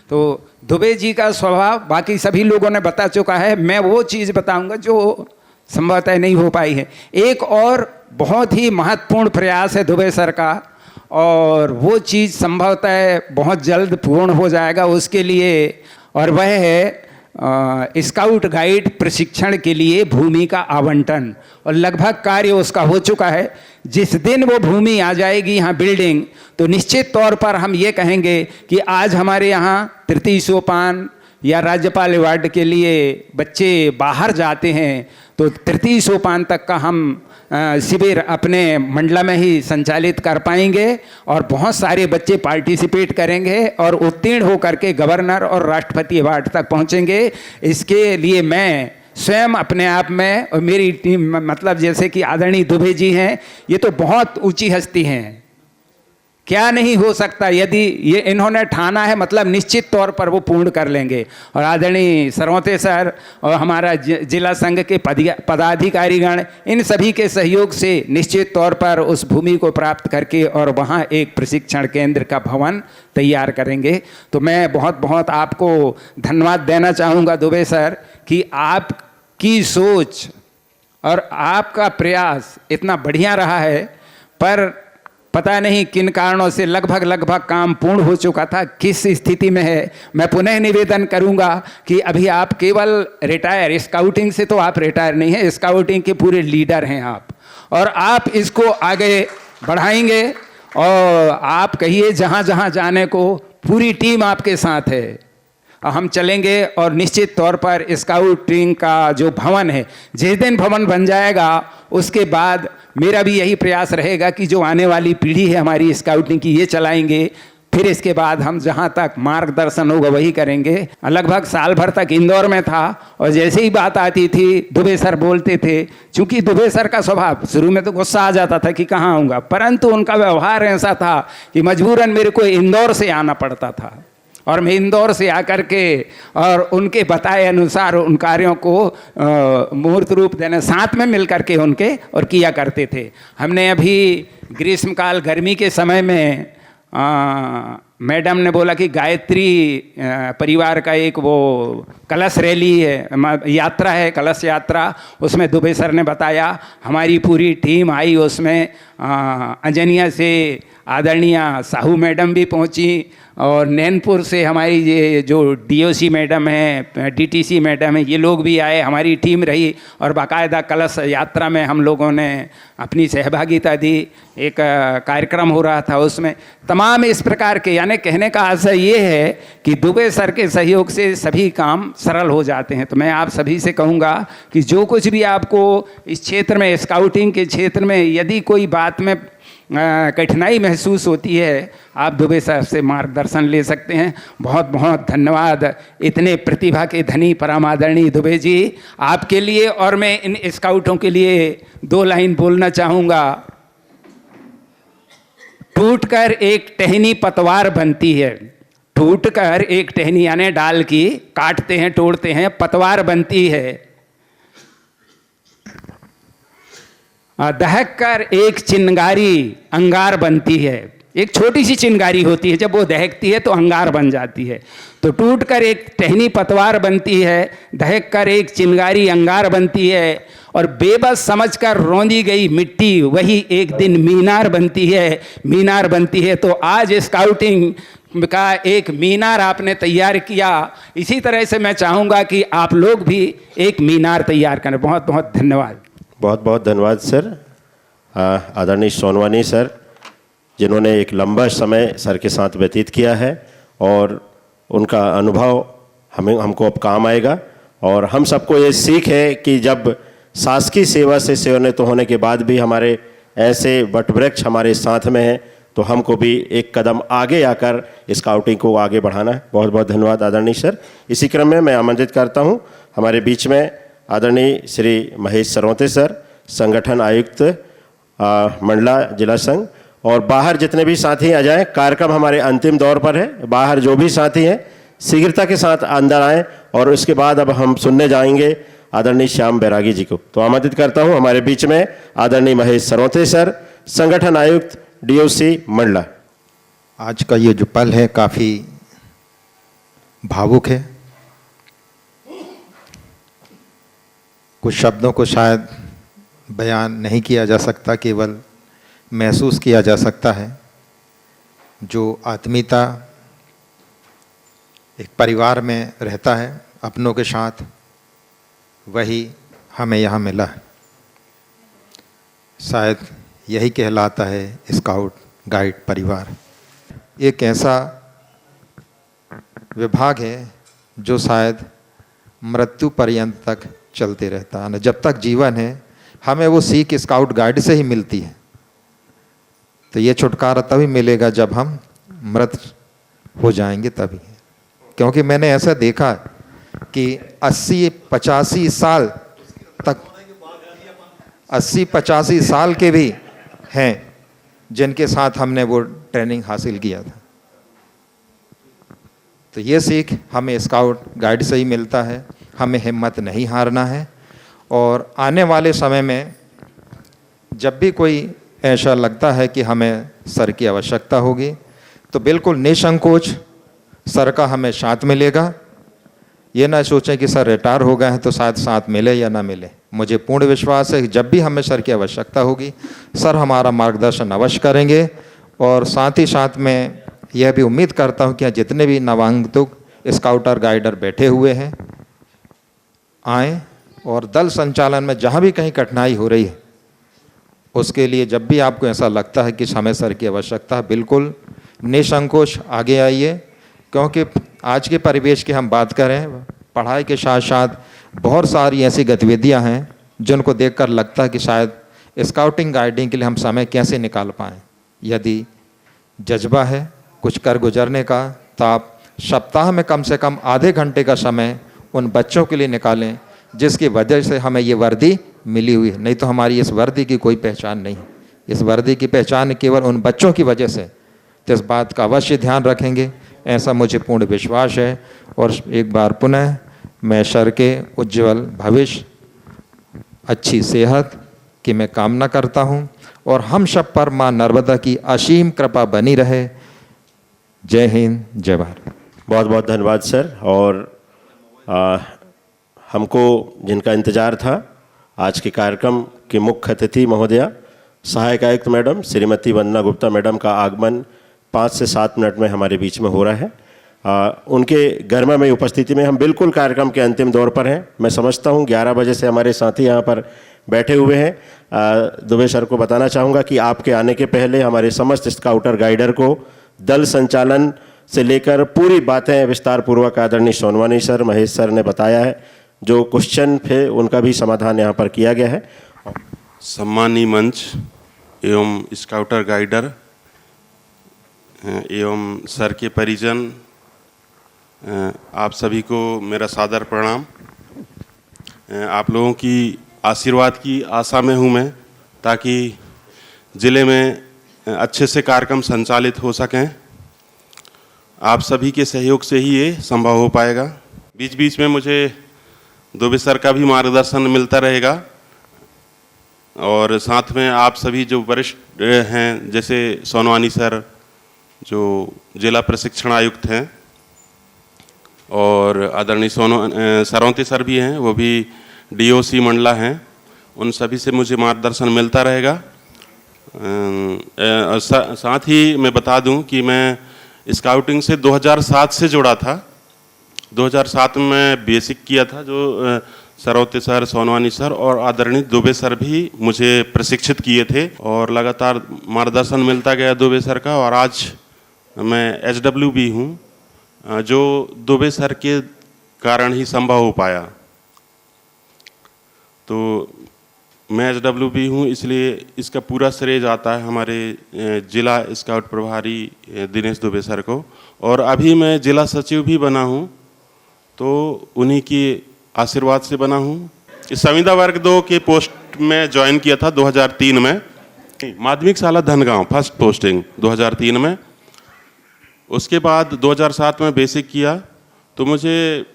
तो दुबे जी का स्वभाव बाकी सभी लोगों ने बता चुका है, मैं वो चीज़ बताऊंगा जो संभवतः नहीं हो पाई है। एक और बहुत ही महत्वपूर्ण प्रयास है दुबे सर का और वो चीज़ संभवतः बहुत जल्द पूर्ण हो जाएगा उसके लिए, और वह है स्काउट गाइड प्रशिक्षण के लिए भूमि का आवंटन। और लगभग कार्य उसका हो चुका है। जिस दिन वो भूमि आ जाएगी यहाँ बिल्डिंग, तो निश्चित तौर पर हम ये कहेंगे कि आज हमारे यहाँ तृतीय सोपान या राज्यपाल अवार्ड के लिए बच्चे बाहर जाते हैं, तो तृतीय सोपान तक का हम शिविर अपने मंडला में ही संचालित कर पाएंगे और बहुत सारे बच्चे पार्टिसिपेट करेंगे और उत्तीर्ण होकर के गवर्नर और राष्ट्रपति अवार्ड तक पहुंचेंगे। इसके लिए मैं स्वयं अपने आप में और मेरी टीम, मतलब जैसे कि आदरणीय दुबे जी हैं, ये तो बहुत ऊंची हस्ती हैं, क्या नहीं हो सकता यदि ये इन्होंने ठाना है, मतलब निश्चित तौर पर वो पूर्ण कर लेंगे। और आदरणीय सरवते सर और हमारा जिला संघ के पदाधिकारीगण, इन सभी के सहयोग से निश्चित तौर पर उस भूमि को प्राप्त करके और वहाँ एक प्रशिक्षण केंद्र का भवन तैयार करेंगे। तो मैं बहुत बहुत आपको धन्यवाद देना चाहूँगा दुबे सर कि आपकी सोच और आपका प्रयास इतना बढ़िया रहा है, पर पता नहीं किन कारणों से लगभग काम पूर्ण हो चुका था, किस स्थिति में है। मैं पुनः निवेदन करूंगा कि अभी आप केवल रिटायर, स्काउटिंग से तो आप रिटायर नहीं हैं, स्काउटिंग के पूरे लीडर हैं आप, और आप इसको आगे बढ़ाएंगे और आप कहिए जहां जहां जाने को पूरी टीम आपके साथ है। हम चलेंगे और निश्चित तौर पर स्काउटिंग का जो भवन है, जिस दिन भवन बन जाएगा उसके बाद मेरा भी यही प्रयास रहेगा कि जो आने वाली पीढ़ी है हमारी स्काउटिंग की, ये चलाएंगे। फिर इसके बाद हम जहाँ तक मार्गदर्शन होगा वही करेंगे। लगभग साल भर तक इंदौर में था और जैसे ही बात आती थी दुबे सर बोलते थे। चूँकि दुबे सर का स्वभाव शुरू में तो गुस्सा आ जाता था कि कहाँ आऊँगा, परंतु उनका व्यवहार ऐसा था कि मजबूरन मेरे को इंदौर से आना पड़ता था और मैं इंदौर से आकर के और उनके बताए अनुसार उन कार्यों को मूर्त रूप देने साथ में मिल करके उनके और किया करते थे। हमने अभी ग्रीष्मकाल गर्मी के समय में मैडम ने बोला कि गायत्री परिवार का एक वो कलश रैली है, यात्रा है, कलश यात्रा, उसमें दुबे सर ने बताया। हमारी पूरी टीम आई, उसमें अंजनिया से आदरणीय साहू मैडम भी पहुंची और नैनपुर से हमारी ये जो डीओसी मैडम है, डीटीसी मैडम है, ये लोग भी आए, हमारी टीम रही और बाकायदा कलश यात्रा में हम लोगों ने अपनी सहभागिता दी। एक कार्यक्रम हो रहा था, उसमें तमाम इस प्रकार के, यानी कहने का आशय ये है कि दुबे सर के सहयोग से सभी काम सरल हो जाते हैं। तो मैं आप सभी से कहूँगा कि जो कुछ भी आपको इस क्षेत्र में, स्काउटिंग के क्षेत्र में यदि कोई बात में कठिनाई महसूस होती है, आप दुबे सर से मार्गदर्शन ले सकते हैं। बहुत बहुत धन्यवाद इतने प्रतिभा के धनी परम आदरणीय दुबे जी, आपके लिए। और मैं इन स्काउटों के लिए 2 लाइन बोलना चाहूँगा। टूटकर एक टहनी पतवार बनती है, टूटकर एक टहनी यानी डाल की काटते हैं, तोड़ते हैं, पतवार बनती है। दहक कर एक चिंगारी अंगार बनती है। एक छोटी सी चिंगारी होती है, जब वो दहकती है तो अंगार बन जाती है। तो टूट कर एक टहनी पतवार बनती है, दहक कर एक चिंगारी अंगार बनती है, और बेबस समझकर रौंदी गई मिट्टी वही एक दिन मीनार बनती है, मीनार बनती है। तो आज स्काउटिंग का एक मीनार आपने तैयार किया। इसी तरह से मैं चाहूँगा कि आप लोग भी एक मीनार तैयार करें। बहुत बहुत धन्यवाद। बहुत बहुत धन्यवाद सर। आदरणीय सोनवानी सर, जिन्होंने एक लंबा समय सर के साथ व्यतीत किया है और उनका अनुभव हमको अब काम आएगा। और हम सबको ये सीख है कि जब शासकीय सेवा से सेवानिवृत्त होने के बाद भी हमारे ऐसे वटवृक्ष हमारे साथ में हैं, तो हमको भी एक कदम आगे आकर स्काउटिंग को आगे बढ़ाना है। बहुत बहुत धन्यवाद आदरणीय सर। इसी क्रम में मैं आमंत्रित करता हूँ हमारे बीच में आदरणीय श्री महेश सरवते सर, संगठन आयुक्त मंडला जिला संघ, और बाहर जितने भी साथी आ जाएं, कार्यक्रम हमारे अंतिम दौर पर है। बाहर जो भी साथी हैं शीघ्रता के साथ अंदर आएं और उसके बाद अब हम सुनने जाएंगे आदरणीय श्याम बैरागी जी को। तो आमंत्रित करता हूं हमारे बीच में आदरणीय महेश सरवते सर, संगठन आयुक्त डीओसी मंडला। आज का ये जो पल है काफ़ी भावुक है। कुछ शब्दों को शायद बयान नहीं किया जा सकता, केवल महसूस किया जा सकता है। जो आत्मीयता एक परिवार में रहता है अपनों के साथ, वही हमें यहाँ मिला है। शायद यही कहलाता है स्काउट गाइड परिवार। एक ऐसा विभाग है जो शायद मृत्यु पर्यंत तक चलते रहता है। जब तक जीवन है हमें वो सीख स्काउट गाइड से ही मिलती है। तो ये छुटकारा तभी मिलेगा जब हम मृत हो जाएंगे तभी। क्योंकि मैंने ऐसा देखा कि 80-85 साल तक 80-85 साल के भी हैं जिनके साथ हमने वो ट्रेनिंग हासिल किया था। तो ये सीख हमें स्काउट गाइड से ही मिलता है। हमें हिम्मत नहीं हारना है और आने वाले समय में जब भी कोई ऐसा लगता है कि हमें सर की आवश्यकता होगी तो बिल्कुल निसंकोच सर का हमें साथ मिलेगा। ये ना सोचें कि सर रिटायर हो गए हैं तो शायद साथ मिले या ना मिले। मुझे पूर्ण विश्वास है कि जब भी हमें सर की आवश्यकता होगी सर हमारा मार्गदर्शन अवश्य करेंगे। और साथ ही साथ मैं यह भी उम्मीद करता हूं कि जितने भी नवागंतुक स्काउटर गाइडर बैठे हुए हैं आएँ और दल संचालन में जहां भी कहीं कठिनाई हो रही है उसके लिए जब भी आपको ऐसा लगता है कि हमें सर की आवश्यकता है बिल्कुल निसंकोच आगे आइए। क्योंकि आज के परिवेश की हम बात करें, पढ़ाई के साथ साथ बहुत सारी ऐसी गतिविधियां हैं जिनको देखकर लगता है कि शायद स्काउटिंग गाइडिंग के लिए हम समय कैसे निकाल पाएँ। यदि जज्बा है कुछ कर गुजरने का तो आप सप्ताह में कम से कम आधे घंटे का समय उन बच्चों के लिए निकालें जिसकी वजह से हमें ये वर्दी मिली हुई है। नहीं तो हमारी इस वर्दी की कोई पहचान नहीं। इस वर्दी की पहचान केवल उन बच्चों की वजह से। तो इस बात का अवश्य ध्यान रखेंगे, ऐसा मुझे पूर्ण विश्वास है। और एक बार पुनः मैं सर के उज्ज्वल भविष्य, अच्छी सेहत की मैं कामना करता हूँ और हम सब पर माँ नर्मदा की असीम कृपा बनी रहे। जय हिंद, जय भारत। बहुत बहुत धन्यवाद सर। और हमको जिनका इंतज़ार था आज के कार्यक्रम के मुख्य अतिथि महोदया सहायक आयुक्त मैडम श्रीमती वंदना गुप्ता मैडम का आगमन 5 से 7 मिनट में हमारे बीच में हो रहा है। उनके गरिमामय उपस्थिति में हम बिल्कुल कार्यक्रम के अंतिम दौर पर हैं। मैं समझता हूं 11 बजे से हमारे साथी यहाँ पर बैठे हुए हैं। दुबे सर को बताना चाहूँगा कि आपके आने के पहले हमारे समस्त स्काउटर गाइडर को दल संचालन से लेकर पूरी बातें विस्तार पूर्वक आदरणीय सोनवानी सर, महेश सर ने बताया है। जो क्वेश्चन थे उनका भी समाधान यहाँ पर किया गया है। सम्मानीय मंच एवं स्काउटर गाइडर एवं सर के परिजन, आप सभी को मेरा सादर प्रणाम। आप लोगों की आशीर्वाद की आशा में हूँ मैं, ताकि ज़िले में अच्छे से कार्यक्रम संचालित हो सकें। आप सभी के सहयोग से ही ये संभव हो पाएगा। बीच बीच में मुझे दुबे सर का भी मार्गदर्शन मिलता रहेगा और साथ में आप सभी जो वरिष्ठ हैं जैसे सोनवानी सर जो जिला प्रशिक्षण आयुक्त हैं और आदरणीय सरवते सर भी हैं, वो भी डीओसी मंडला हैं, उन सभी से मुझे मार्गदर्शन मिलता रहेगा। साथ ही मैं बता दूं कि मैं स्काउटिंग से 2007 से जुड़ा था। 2007 में मैं बेसिक किया था, जो सरवते सर, सोनवानी सर और आदरणीय दुबे सर भी मुझे प्रशिक्षित किए थे और लगातार मार्गदर्शन मिलता गया दुबे सर का। और आज मैं एचडब्ल्यू भी हूँ, जो दुबे सर के कारण ही संभव हो पाया। तो मैं एचडब्ल्यू भी हूँ, इसलिए इसका पूरा श्रेय जाता है हमारे जिला स्काउट प्रभारी दिनेश दुबे सर को। और अभी मैं जिला सचिव भी बना हूँ, तो उन्हीं की आशीर्वाद से बना हूँ। इस संविदा वर्ग 2 के पोस्ट में ज्वाइन किया था 2003 में। माध्यमिक शाला धनगांव फर्स्ट पोस्टिंग 2003 में। उसके बाद 2007 में बेसिक किया, तो मुझे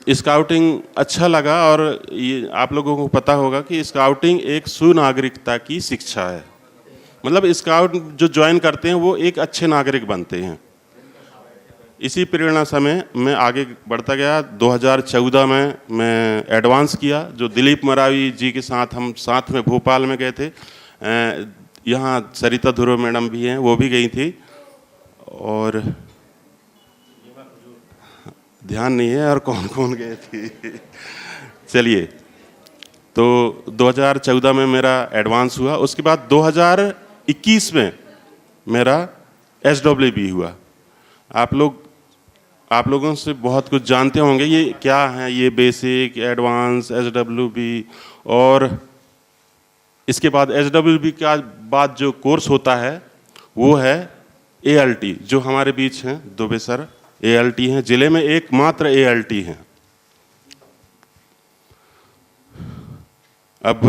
स्काउटिंग अच्छा लगा। और ये आप लोगों को पता होगा कि स्काउटिंग एक सुनागरिकता की शिक्षा है, मतलब स्काउट जो ज्वाइन करते हैं वो एक अच्छे नागरिक बनते हैं। इसी प्रेरणा से मैं आगे बढ़ता गया। 2014 में मैं एडवांस किया, जो दिलीप मरावी जी के साथ हम साथ में भोपाल में गए थे। यहाँ सरिता ध्रुव मैडम भी हैं, वो भी गई थी, और ध्यान नहीं है और कौन कौन गए थे। चलिए, तो 2014 में मेरा एडवांस हुआ। उसके बाद 2021 में मेरा SWB हुआ। आप लोगों से बहुत कुछ जानते होंगे, ये क्या है, ये बेसिक, एडवांस, SWB, और इसके बाद SWB का बाद जो कोर्स होता है वो है ALT, जो हमारे बीच हैं दुबे सर ALT हैं, जिले में एकमात्र ALT हैं। अब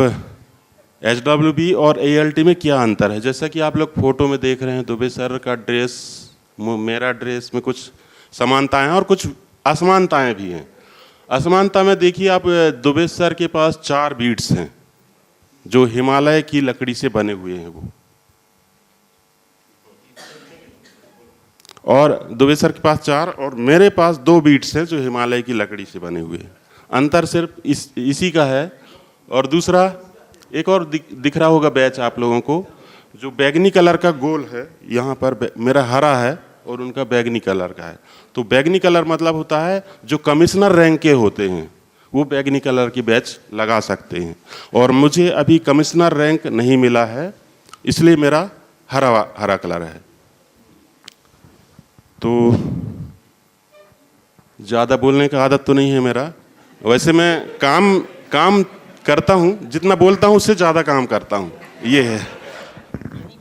SWB और ALT में क्या अंतर है, जैसा कि आप लोग फोटो में देख रहे हैं, दुबे सर का ड्रेस, मेरा ड्रेस में कुछ समानताएं हैं और कुछ असमानताएं भी हैं। असमानता में देखिए आप, दुबे सर के पास 4 बीट्स हैं जो हिमालय की लकड़ी से बने हुए हैं वो, और दुबे सर के पास 4 और मेरे पास 2 बीट्स हैं जो हिमालय की लकड़ी से बने हुए हैं। अंतर सिर्फ इसी का है। और दूसरा एक और दिख रहा होगा बैच आप लोगों को, जो बैगनी कलर का गोल है, यहाँ पर मेरा हरा है और उनका बैगनी कलर का है। तो बैगनी कलर मतलब होता है जो कमिश्नर रैंक के होते हैं वो बैगनी कलर की बैच लगा सकते हैं, और मुझे अभी कमिश्नर रैंक नहीं मिला है, इसलिए मेरा हरा कलर है। तो ज़्यादा बोलने का आदत तो नहीं है मेरा, वैसे मैं काम करता हूँ, जितना बोलता हूँ उससे ज़्यादा काम करता हूँ, ये है।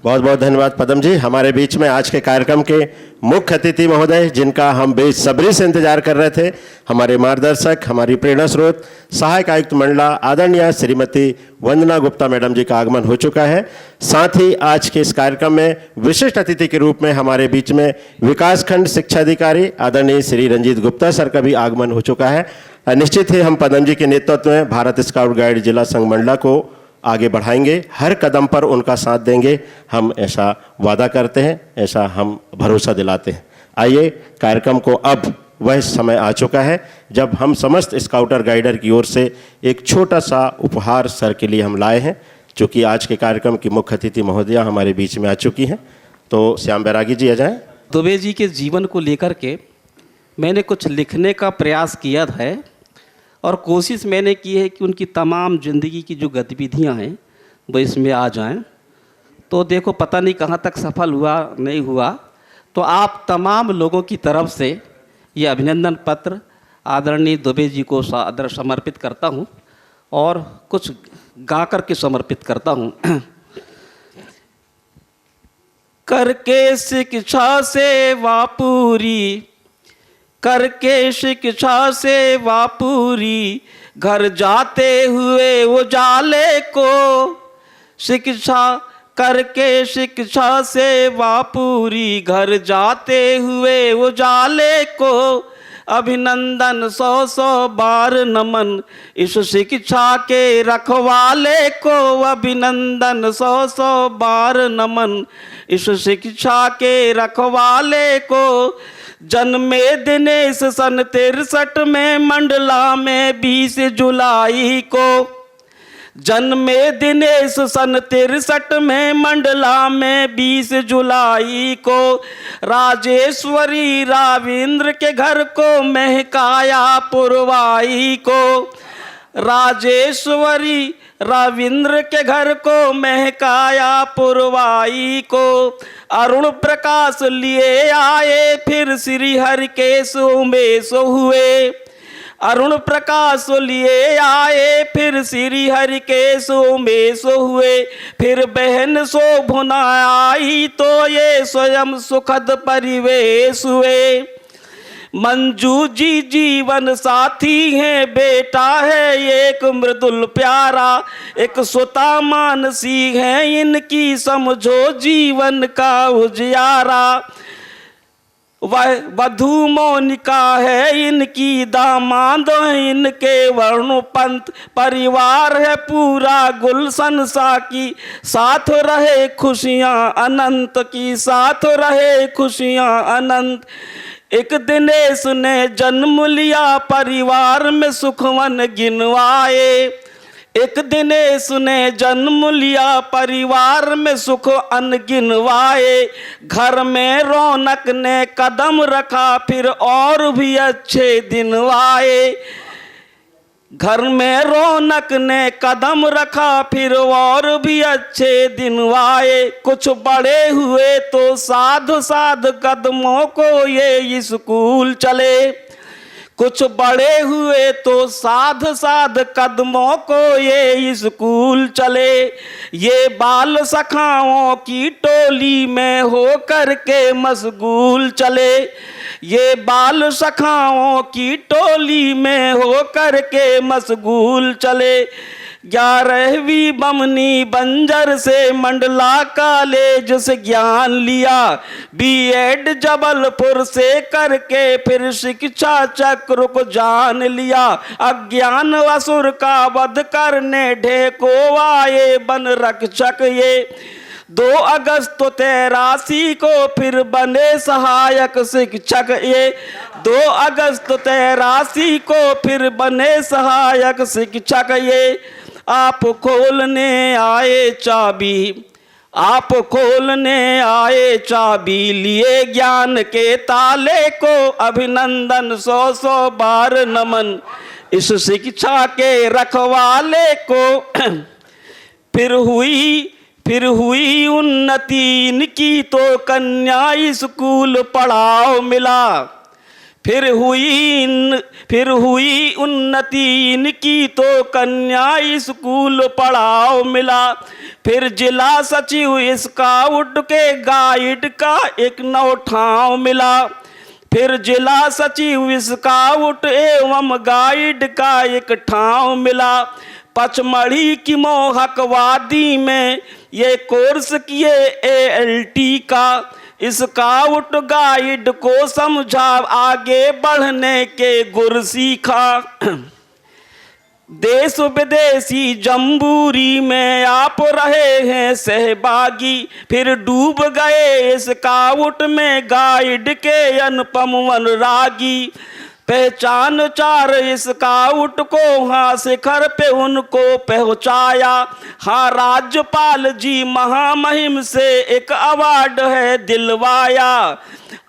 बहुत बहुत धन्यवाद पदम जी। हमारे बीच में आज के कार्यक्रम के मुख्य अतिथि महोदय, जिनका हम बेसब्री से इंतजार कर रहे थे, हमारे मार्गदर्शक, हमारी प्रेरणा स्रोत, सहायक आयुक्त मंडला आदरणीय श्रीमती वंदना गुप्ता मैडम जी का आगमन हो चुका है। साथ ही आज के इस कार्यक्रम में विशिष्ट अतिथि के रूप में हमारे बीच में विकासखंड शिक्षा अधिकारी आदरणीय श्री रंजीत गुप्ता सर का भी आगमन हो चुका है। निश्चित ही हम पदम जी के नेतृत्व में भारत स्काउट गाइड जिला संघ मंडला को आगे बढ़ाएंगे, हर कदम पर उनका साथ देंगे, हम ऐसा वादा करते हैं, ऐसा हम भरोसा दिलाते हैं। आइए, कार्यक्रम को अब वह समय आ चुका है जब हम समस्त स्काउटर गाइडर की ओर से एक छोटा सा उपहार सर के लिए हम लाए हैं, जो कि आज के कार्यक्रम की मुख्य अतिथि महोदया हमारे बीच में आ चुकी हैं। तो श्याम बैरागी जी आ जाएं। दुबे जी के जीवन को लेकर के मैंने कुछ लिखने का प्रयास किया है, और कोशिश मैंने की है कि उनकी तमाम ज़िंदगी की जो गतिविधियां हैं वो इसमें आ जाएं। तो देखो, पता नहीं कहाँ तक सफल हुआ नहीं हुआ, तो आप तमाम लोगों की तरफ से ये अभिनंदन पत्र आदरणीय दुबे जी को सादर समर्पित करता हूँ, और कुछ गा कर के समर्पित करता हूँ। करके शिक्षा सेवा पूरी, करके शिक्षा सेवा पूरी, घर जाते हुए उजाले को, शिक्षा करके शिक्षा सेवा पूरी, घर जाते हुए उजाले को, अभिनंदन 100 बार नमन इस शिक्षा के रखवाले को, अभिनंदन 100 बार नमन इस शिक्षा के रखवाले को। जन्मे दिनेश सन 63 में मंडला में 20 जुलाई को, जन्मे दिनेश सन 63 में मंडला में 20 जुलाई को, राजेश्वरी राविंद्र के घर को महकाया पुरवाई को, राजेश्वरी रविंद्र के घर को महकाया पुरवाई को, अरुण प्रकाश लिए आए फिर श्री हरि के सोमेश हुए, अरुण प्रकाश लिए आए फिर श्री हरि के सोमेश हुए, फिर बहन शोभना आई तो ये स्वयं सुखद परिवेश हुए। मंजू जी जीवन साथी हैं, बेटा है एक मृदुल प्यारा, एक सुता मानसी है इनकी, समझो जीवन का उजियारा। वह वधू मोनिका है इनकी, दामाद हैं इनके वर्ण पंत, परिवार है पूरा गुलशन सा की, साथ रहे खुशियाँ अनंत की, साथ रहे खुशियाँ अनंत। एक दिनेश ने जन्म लिया, परिवार में सुखवन गिनवाए, एक दिनेश ने जन्म लिया, परिवार में सुख अनगिनवाए। घर में रौनक ने कदम रखा, फिर और भी अच्छे दिन आए। घर में रौनक ने कदम रखा, फिर और भी अच्छे दिन आए। कुछ बड़े हुए तो साध साध कदमों को ये स्कूल चले, कुछ बड़े हुए तो साध साध कदमों को ये स्कूल चले। ये बाल सखाओं की टोली में हो कर के मशगूल चले, ये बाल सखाओं की टोली में हो कर के मशगूल चले। 11वीं बमनी बंजर से मंडला कॉलेज से ज्ञान लिया, बीएड जबलपुर से करके फिर शिक्षा चक्र को जान लिया। अज्ञान असुर का वध करने ढेको आए बन रक्षक ये, 2 अगस्त 83 को फिर बने सहायक शिक्षक ये, 2 अगस्त 83 को फिर बने सहायक शिक्षक ये। आप खोलने आए चाबी, आप खोलने आए चाबी, लिए ज्ञान के ताले को अभिनंदन 100 बार नमन इस शिक्षा के रखवाले को। फिर हुई उन्नति इनकी तो कन्या स्कूल पढ़ाओ मिला, फिर हुई उन्नति इनकी तो कन्या स्कूल पढ़ाओ मिला। फिर जिला सचिव स्काउट के गाइड का एक नौ ठाव मिला, फिर जिला सचिव स्काउट एवं गाइड का एक ठाव मिला। पचमढ़ी की मोहकवादी में ये कोर्स किए ALT का, स्काउट गाइड को समझा आगे बढ़ने के गुर सीखा। देश विदेशी जम्बूरी में आप रहे हैं सहभागी, फिर डूब गए स्काउट में गाइड के अनुपम अनुरागी। पहचान 4 स्काउट को हाँ शिखर पे उनको पहुँचाया। हाँ राज्यपाल जी महामहिम से एक अवार्ड है दिलवाया,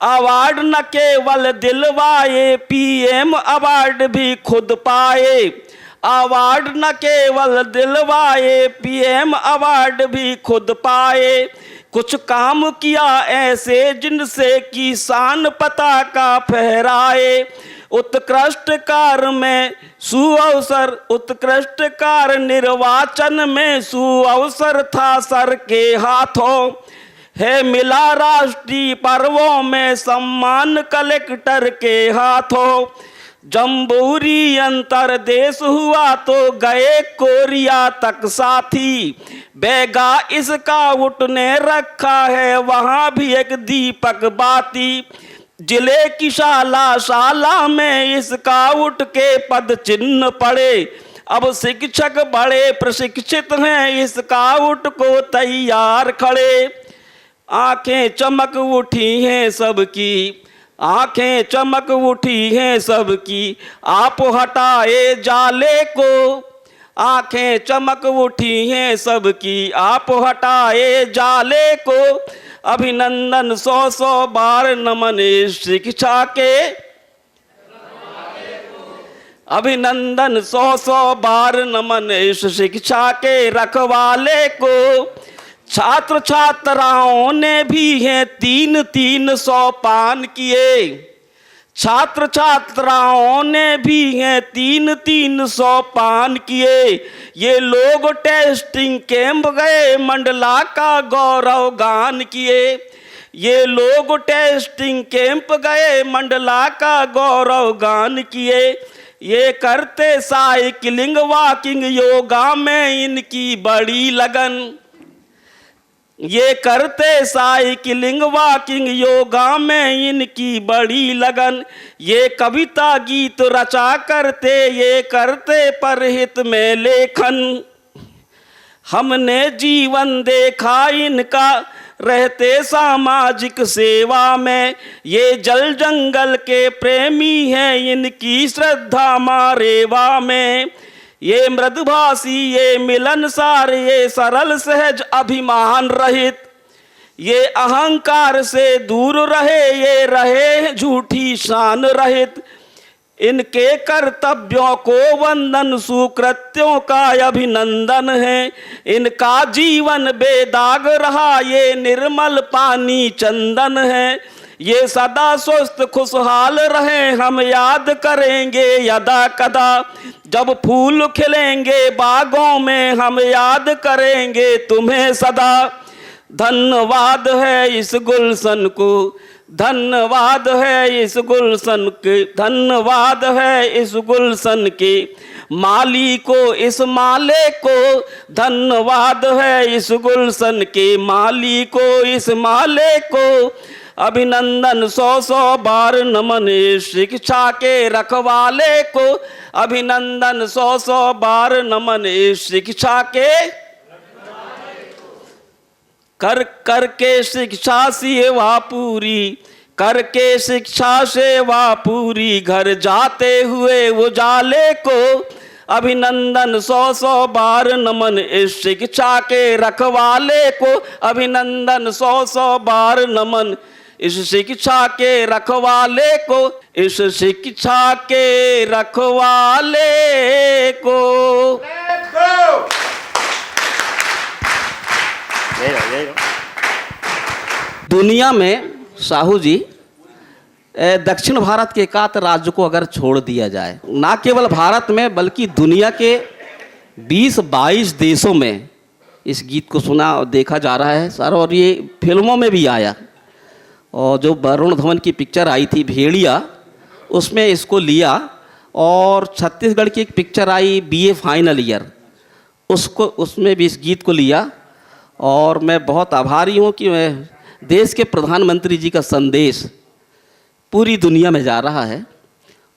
अवार्ड न केवल दिलवाए PM अवार्ड भी खुद पाए, अवार्ड न केवल दिलवाए PM अवार्ड भी खुद पाए। कुछ काम किया ऐसे जिनसे किसान पताका फहराए, उत्कृष्ट कार्य में सुअवसर, उत्कृष्ट कार्य निर्वाचन में सुअवसर था सर के हाथों। है मिला राष्ट्रीय पर्वों में सम्मान कलेक्टर के हाथों। जम्बूरी अंतरदेश हुआ तो गए कोरिया तक साथी, बैगा स्काउट ने रखा है वहाँ भी एक दीपक बाती। जिले की शाला में स्काउट के पद चिन्ह पड़े, अब शिक्षक बड़े प्रशिक्षित हैं स्काउट को तैयार खड़े। आंखें चमक उठी हैं सबकी, आंखें चमक उठी हैं सबकी, आप हटाए जाले को। आंखें चमक उठी हैं सबकी, आप हटाए जाले को। अभिनंदन 100 बार नमन शिक्षा के, अभिनंदन 100 बार नमन इस शिक्षा के रखवाले को। छात्र छात्राओं ने भी हैं 300 पान किए, छात्र छात्राओं ने भी हैं 300 पान किए। ये लोग टेस्टिंग कैंप गए मंडला का गौरव गान किए, ये लोग टेस्टिंग कैंप गए, मंडला का गौरव गान किए। ये करते साइकिलिंग वॉकिंग, योगा में इनकी बड़ी लगन। ये करते साइकिलिंग वॉकिंग, योगा में इनकी बड़ी लगन। ये कविता गीत रचा करते, ये करते परहित में लेखन। हमने जीवन देखा इनका, रहते सामाजिक सेवा में। ये जल जंगल के प्रेमी हैं, इनकी श्रद्धा माँ रेवा में। ये मृदुभाषी, ये मिलनसार, ये सरल सहज अभिमान रहित। ये अहंकार से दूर रहे, ये रहे झूठी शान रहित। इनके कर्तव्यों को वंदन, सुकृत्यों का अभिनंदन है। इनका जीवन बेदाग रहा, ये निर्मल पानी चंदन है। ये सदा स्वस्थ खुशहाल रहे, हम याद करेंगे यदा कदा। जब फूल खिलेंगे बागों में, हम याद करेंगे तुम्हें सदा। धन्यवाद है इस गुलशन को, धन्यवाद है इस गुलशन के, धन्यवाद है इस गुलशन के माली को, इस माले को। धन्यवाद है इस गुलशन के माली को, इस माले को। अभिनंदन 100 बार नमन इस शिक्षा के रखवाले को। अभिनंदन 100 बार नमन इस शिक्षा के कर के शिक्षा सेवा पूरी, करके शिक्षा सेवा पूरी। घर जाते हुए उजाले को। अभिनंदन 100 बार नमन इस शिक्षा के रखवाले को। अभिनंदन 100 बार नमन इस शिक्षा के रखवाले को, इस शिक्षा के रखवाले को। दुनिया में साहू जी, दक्षिण भारत के एकाध राज्य को अगर छोड़ दिया जाए, ना केवल भारत में बल्कि दुनिया के 20-22 देशों में इस गीत को सुना और देखा जा रहा है सर। और ये फिल्मों में भी आया, और जो वरुण धवन की पिक्चर आई थी भेड़िया, उसमें इसको लिया। और छत्तीसगढ़ की एक पिक्चर आई BA फाइनल ईयर, उसमें भी इस गीत को लिया। और मैं बहुत आभारी हूँ कि मैं देश के प्रधानमंत्री जी का संदेश पूरी दुनिया में जा रहा है,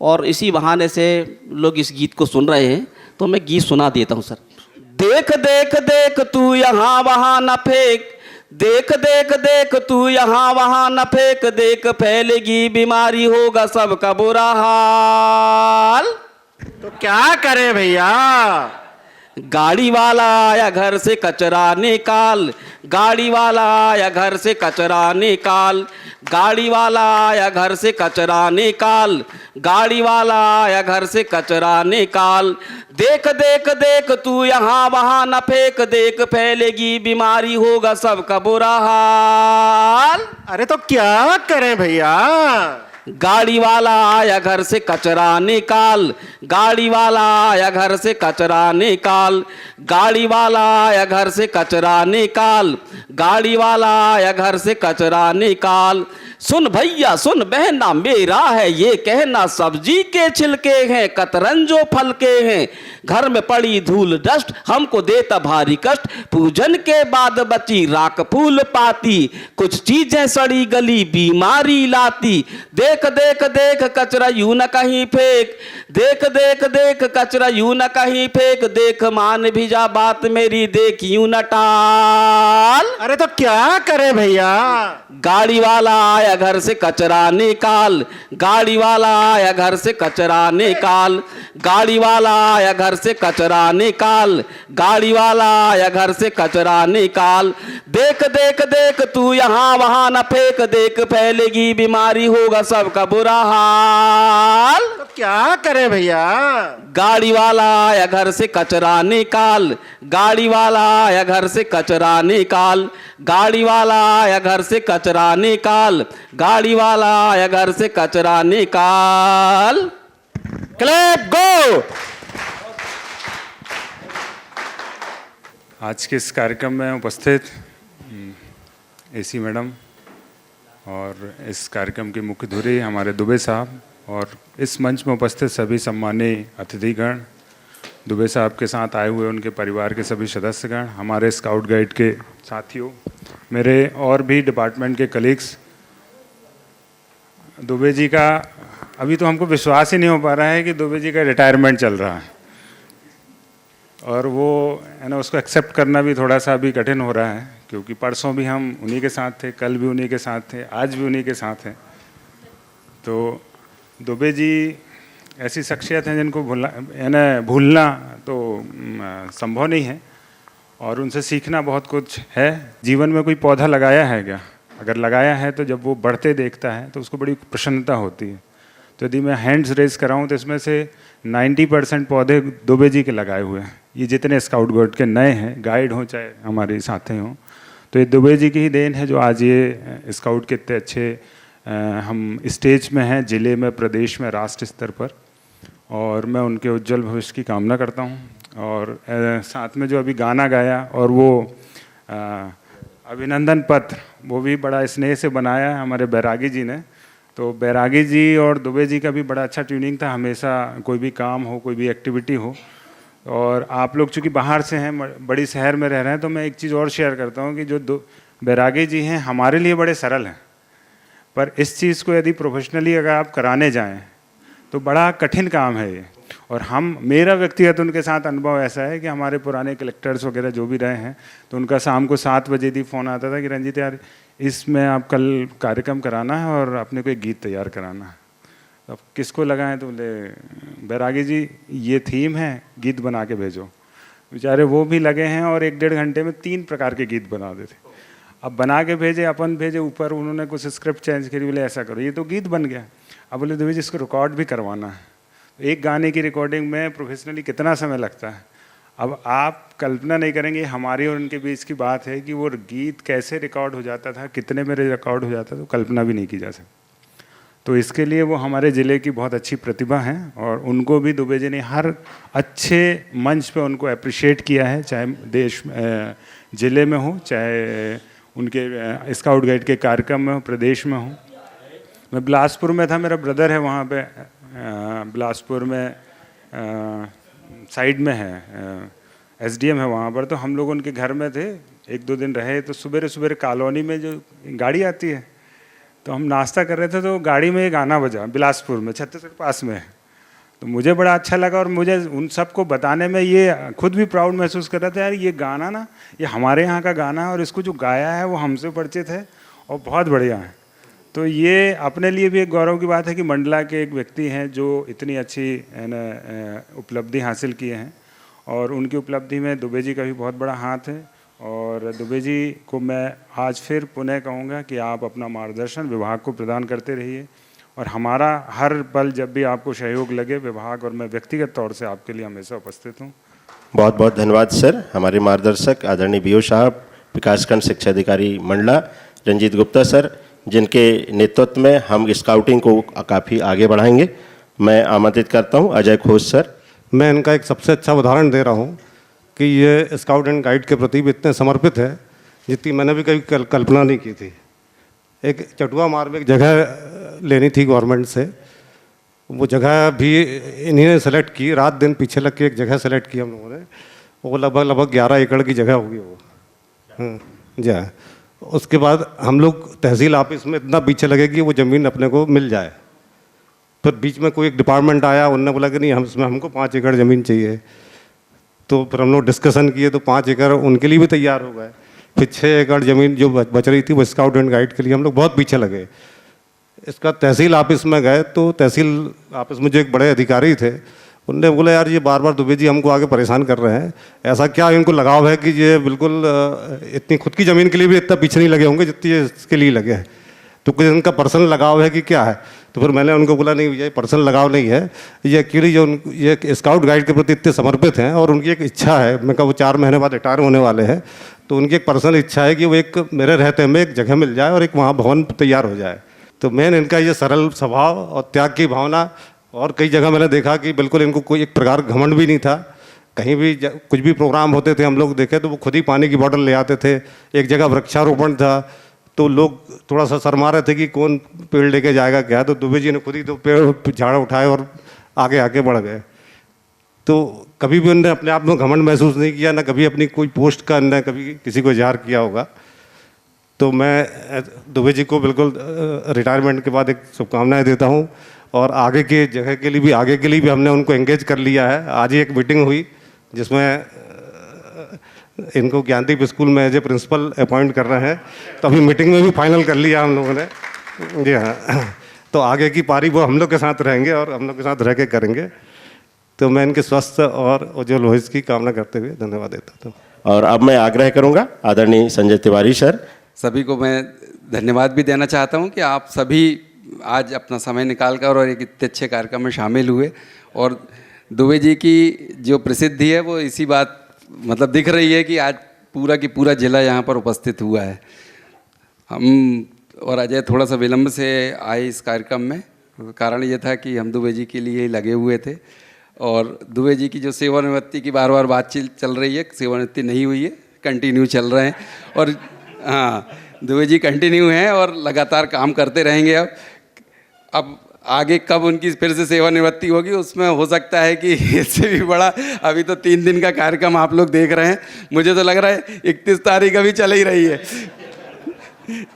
और इसी बहाने से लोग इस गीत को सुन रहे हैं। तो मैं गीत सुना देता हूँ सर। देख देख देख तू यहाँ वहाँ न फेंक, देख देख देख तू यहाँ वहाँ न फेंक। देख फैलेगी बीमारी, होगा सबका बुरा हाल। तो क्या करें भैया? गाड़ी वाला आया घर से कचरा निकाल, गाड़ी वाला आया घर से कचरा निकाल। गाड़ी वाला आया घर से कचरा निकाल, गाड़ी वाला आया घर से कचरा निकाल। देख देख देख तू यहाँ वहाँ न फेंक, देख फैलेगी बीमारी, होगा सबका बुरा हाल। अरे तो क्या करें भैया? गाड़ी वाला आया घर से कचरा निकाल, गाड़ी वाला आया घर से कचरा निकाल। गाड़ी वाला आया घर से कचरा निकाल, गाड़ी वाला आया घर से कचरा निकाल। सुन भैया सुन बहना, मेरा है ये कहना, सब्जी के छिलके हैं, कतरंजो फल के हैं। घर में पड़ी धूल डस्ट, हमको देता भारी कष्ट। पूजन के बाद बची राख फूल पाती, कुछ चीजें सड़ी गली बीमारी लाती। देख देख देख कचरा यूं न कहीं फेंक, देख देख देख कचरा यूं न कहीं फेंक। देख मान भी जा बात मेरी, देख यूं न टाल। अरे तो क्या करें भैया? गाड़ी वाला आया घर से कचरा निकाल, गाड़ी वाला आया घर से कचरा निकाल। गाड़ी वाला आया घर से कचरा निकाल, गाड़ी वाला आया घर से कचरा निकाल। देख देख देख तू यहाँ वहाँ न फेंक, देख फैलेगी बीमारी, होगा सबका बुरा हाल। तो क्या करें भैया? गाड़ी वाला आया घर से कचरा निकाल, गाड़ी वाला आया घर से कचरा निकाल। गाड़ी वाला आया घर से कचरा निकाल, गाड़ी वाला आया घर से कचरा निकाल। क्लैप गो। आज के इस कार्यक्रम में उपस्थित AC मैडम, और इस कार्यक्रम की मुख्य धुरी हमारे दुबे साहब और इस मंच में उपस्थित सभी सम्मानीय अतिथिगण, दुबे साहब के साथ आए हुए उनके परिवार के सभी सदस्यगण, हमारे स्काउट गाइड के साथियों, मेरे और भी डिपार्टमेंट के कलीग्स। दुबे जी का अभी तो हमको विश्वास ही नहीं हो पा रहा है कि दुबे जी का रिटायरमेंट चल रहा है, और वो है ना, उसको एक्सेप्ट करना भी थोड़ा सा अभी कठिन हो रहा है, क्योंकि परसों भी हम उन्हीं के साथ थे, कल भी उन्हीं के साथ थे, आज भी उन्हीं के साथ हैं। तो दुबे जी ऐसी शख्सियत हैं जिनको भूलना तो संभव नहीं है, और उनसे सीखना बहुत कुछ है। जीवन में कोई पौधा लगाया है क्या? अगर लगाया है तो जब वो बढ़ते देखता है तो उसको बड़ी प्रसन्नता होती है। तो यदि मैं हैंड्स रेज कराऊँ तो इसमें से 90% पौधे दुबे जी के लगाए हुए हैं। ये जितने स्काउट गाइड के नए हैं, गाइड हों चाहे हमारे साथी हों, तो ये दुबे जी की ही देन है जो आज ये स्काउट के इतने अच्छे हम स्टेज में हैं, ज़िले में, प्रदेश में, राष्ट्र स्तर पर। और मैं उनके उज्जवल भविष्य की कामना करता हूँ। और साथ में जो अभी गाना गाया और वो अभिनंदन पत्र, वो भी बड़ा स्नेह से बनाया है हमारे बैरागी जी ने। तो बैरागी जी और दुबे जी का भी बड़ा अच्छा ट्यूनिंग था, हमेशा कोई भी काम हो, कोई भी एक्टिविटी हो। और आप लोग चूँकि बाहर से हैं, बड़ी शहर में रह रहे हैं, तो मैं एक चीज़ और शेयर करता हूँ कि जो बैरागी जी हैं हमारे लिए बड़े सरल हैं, पर इस चीज़ को यदि प्रोफेशनली अगर आप कराने जाएं तो बड़ा कठिन काम है ये। और मेरा व्यक्तिगत उनके साथ अनुभव ऐसा है कि हमारे पुराने कलेक्टर्स वगैरह जो भी रहे हैं, तो उनका शाम को 7 बजे ही फ़ोन आता था कि रंजीत यार, इसमें आप कल कार्यक्रम कराना है और अपने को एक गीत तैयार कराना है। अब किसको लगाएं? तो बोले बैरागी जी ये थीम है, गीत बना के भेजो। बेचारे वो भी लगे हैं और 1-1.5 घंटे में 3 प्रकार के गीत बना देते। अब बना के भेजे, अपन भेजे, ऊपर उन्होंने कुछ स्क्रिप्ट चेंज करी, बोले ऐसा करो, ये तो गीत बन गया। अब बोले दुबे जी इसको रिकॉर्ड भी करवाना है। एक गाने की रिकॉर्डिंग में प्रोफेशनली कितना समय लगता है। अब आप कल्पना नहीं करेंगे, हमारी और उनके बीच की बात है कि वो गीत कैसे रिकॉर्ड हो जाता था, कितने में रिकॉर्ड हो जाता था, तो कल्पना भी नहीं की जा सकती। तो इसके लिए वो हमारे ज़िले की बहुत अच्छी प्रतिभा हैं, और उनको भी दुबे जी ने हर अच्छे मंच पे उनको अप्रिशिएट किया है, चाहे देश ज़िले में हो, चाहे उनके स्काउट गाइड के कार्यक्रम में हो, प्रदेश में हो। मैं बिलासपुर में था, मेरा ब्रदर है वहाँ पे, बिलासपुर में साइड में है, एसडीएम है वहाँ पर। तो हम लोग उनके घर में थे, 1-2 दिन रहे। तो सुबह सुबह कॉलोनी में जो गाड़ी आती है, तो हम नाश्ता कर रहे थे, तो गाड़ी में ये गाना बजा, बिलासपुर में, छत्तीसगढ़ पास में है। तो मुझे बड़ा अच्छा लगा, और मुझे उन सबको बताने में ये खुद भी प्राउड महसूस कर रहा था, यार ये गाना ना, ये हमारे यहाँ का गाना है, और इसको जो गाया है वो हमसे परिचित है और बहुत बढ़िया है। तो ये अपने लिए भी एक गौरव की बात है कि मंडला के एक व्यक्ति हैं जो इतनी अच्छी उपलब्धि हासिल किए हैं, और उनकी उपलब्धि में दुबे जी का भी बहुत बड़ा हाथ है। और दुबे जी को मैं आज फिर पुनः कहूँगा कि आप अपना मार्गदर्शन विभाग को प्रदान करते रहिए, और हमारा हर पल जब भी आपको सहयोग लगे, विभाग और मैं व्यक्तिगत तौर से आपके लिए हमेशा उपस्थित हूँ। बहुत बहुत धन्यवाद सर। हमारे मार्गदर्शक आदरणीय बीओ साहब, विकासखंड शिक्षा अधिकारी मंडला रंजीत गुप्ता सर, जिनके नेतृत्व में हम स्काउटिंग को काफ़ी आगे बढ़ाएंगे। मैं आमंत्रित करता हूं अजय घोष सर। मैं इनका एक सबसे अच्छा उदाहरण दे रहा हूं कि ये स्काउट एंड गाइड के प्रति भी इतने समर्पित है जितनी मैंने भी कभी कल्पना नहीं की थी। एक चटुआ मार में एक जगह लेनी थी गवर्नमेंट से, वो जगह भी इन्हीं ने सेलेक्ट की, रात दिन पीछे लग के एक जगह सेलेक्ट की हम लोगों ने। वो लगभग 11 एकड़ की जगह होगी वो। जी। उसके बाद हम लोग तहसील ऑफिस में इतना पीछे लगे कि वो ज़मीन अपने को मिल जाए। फिर बीच में कोई एक डिपार्टमेंट आया, उनने बोला कि नहीं हमको 5 एकड़ ज़मीन चाहिए। तो फिर हम लोग डिस्कशन किए, तो 5 एकड़ उनके लिए भी तैयार हो गए। फिर 6 एकड़ ज़मीन जो बच रही थी वो स्काउट एंड गाइड के लिए हम लोग बहुत पीछे लगे। इसका तहसील ऑफिस में गए, तो तहसील ऑफिस में जो एक बड़े अधिकारी थे, उनने बोला यार ये बार बार दुबे जी हमको आगे परेशान कर रहे हैं, ऐसा क्या इनको लगाव है कि ये बिल्कुल इतनी खुद की ज़मीन के लिए भी इतना पीछे नहीं लगे होंगे जितनी इसके लिए लगे हैं, तो कुछ इनका पर्सनल लगाव है कि क्या है। तो फिर मैंने उनको बोला नहीं, ये पर्सनल लगाव नहीं है, ये एक्चुअली जो ये स्काउट गाइड के प्रति इतने समर्पित हैं और उनकी एक इच्छा है। मैं कहा वो 4 महीने बाद रिटायर होने वाले हैं, तो उनकी एक पर्सनल इच्छा है कि वो एक मेरे रहते में एक जगह मिल जाए और एक वहाँ भवन तैयार हो जाए। तो मेन इनका ये सरल स्वभाव और त्याग की भावना, और कई जगह मैंने देखा कि बिल्कुल इनको कोई एक प्रकार घमंड भी नहीं था। कहीं भी कुछ भी प्रोग्राम होते थे हम लोग देखे तो वो खुद ही पानी की बोतल ले आते थे। एक जगह वृक्षारोपण था तो लोग थोड़ा सा शर्मा रहे थे कि कौन पेड़ लेके जाएगा क्या, तो दुबे जी ने खुद ही तो पेड़ झाड़ उठाए और आगे आगे बढ़ गए। तो कभी भी उन्होंने अपने आप में घमंड महसूस नहीं किया, ना कभी अपनी कोई पोस्ट का न कभी किसी को इजहार किया होगा। तो मैं दुबे जी को बिल्कुल रिटायरमेंट के बाद एक शुभकामनाएं देता हूं, और आगे के जगह के लिए भी, आगे के लिए भी हमने उनको एंगेज कर लिया है। आज ही एक मीटिंग हुई जिसमें इनको ज्ञानदीप स्कूल में एज ए प्रिंसिपल अपॉइंट कर रहे हैं, तो अभी मीटिंग में भी फाइनल कर लिया हम लोगों ने। जी हाँ, तो आगे की पारी वो हम लोग के साथ रहेंगे और हम लोग के साथ रह के करेंगे। तो मैं इनके स्वस्थ और उज्जवल भविष्य की कामना करते हुए धन्यवाद देता हूँ। और अब मैं आग्रह करूंगा आदरणीय संजय तिवारी सर। सभी को मैं धन्यवाद भी देना चाहता हूं कि आप सभी आज अपना समय निकाल कर और एक इतने अच्छे कार्यक्रम में शामिल हुए, और दुबे जी की जो प्रसिद्धि है वो इसी बात मतलब दिख रही है कि आज पूरा की पूरा जिला यहाँ पर उपस्थित हुआ है। हम और अजय थोड़ा सा विलम्ब से आए इस कार्यक्रम में, कारण ये था कि हम दुबे जी के लिए लगे हुए थे, और दुबे जी की जो सेवानिवृत्ति की बार बार बातचीत चल रही है, सेवानिवृत्ति नहीं हुई है, कंटिन्यू चल रहे हैं। और हाँ, दुबे जी कंटिन्यू हैं और लगातार काम करते रहेंगे। अब आगे कब उनकी फिर से सेवानिवृत्ति होगी उसमें हो सकता है कि इससे भी बड़ा, अभी तो 3 दिन का कार्यक्रम आप लोग देख रहे हैं, मुझे तो लग रहा है 31 तारीख अभी चल ही रही है।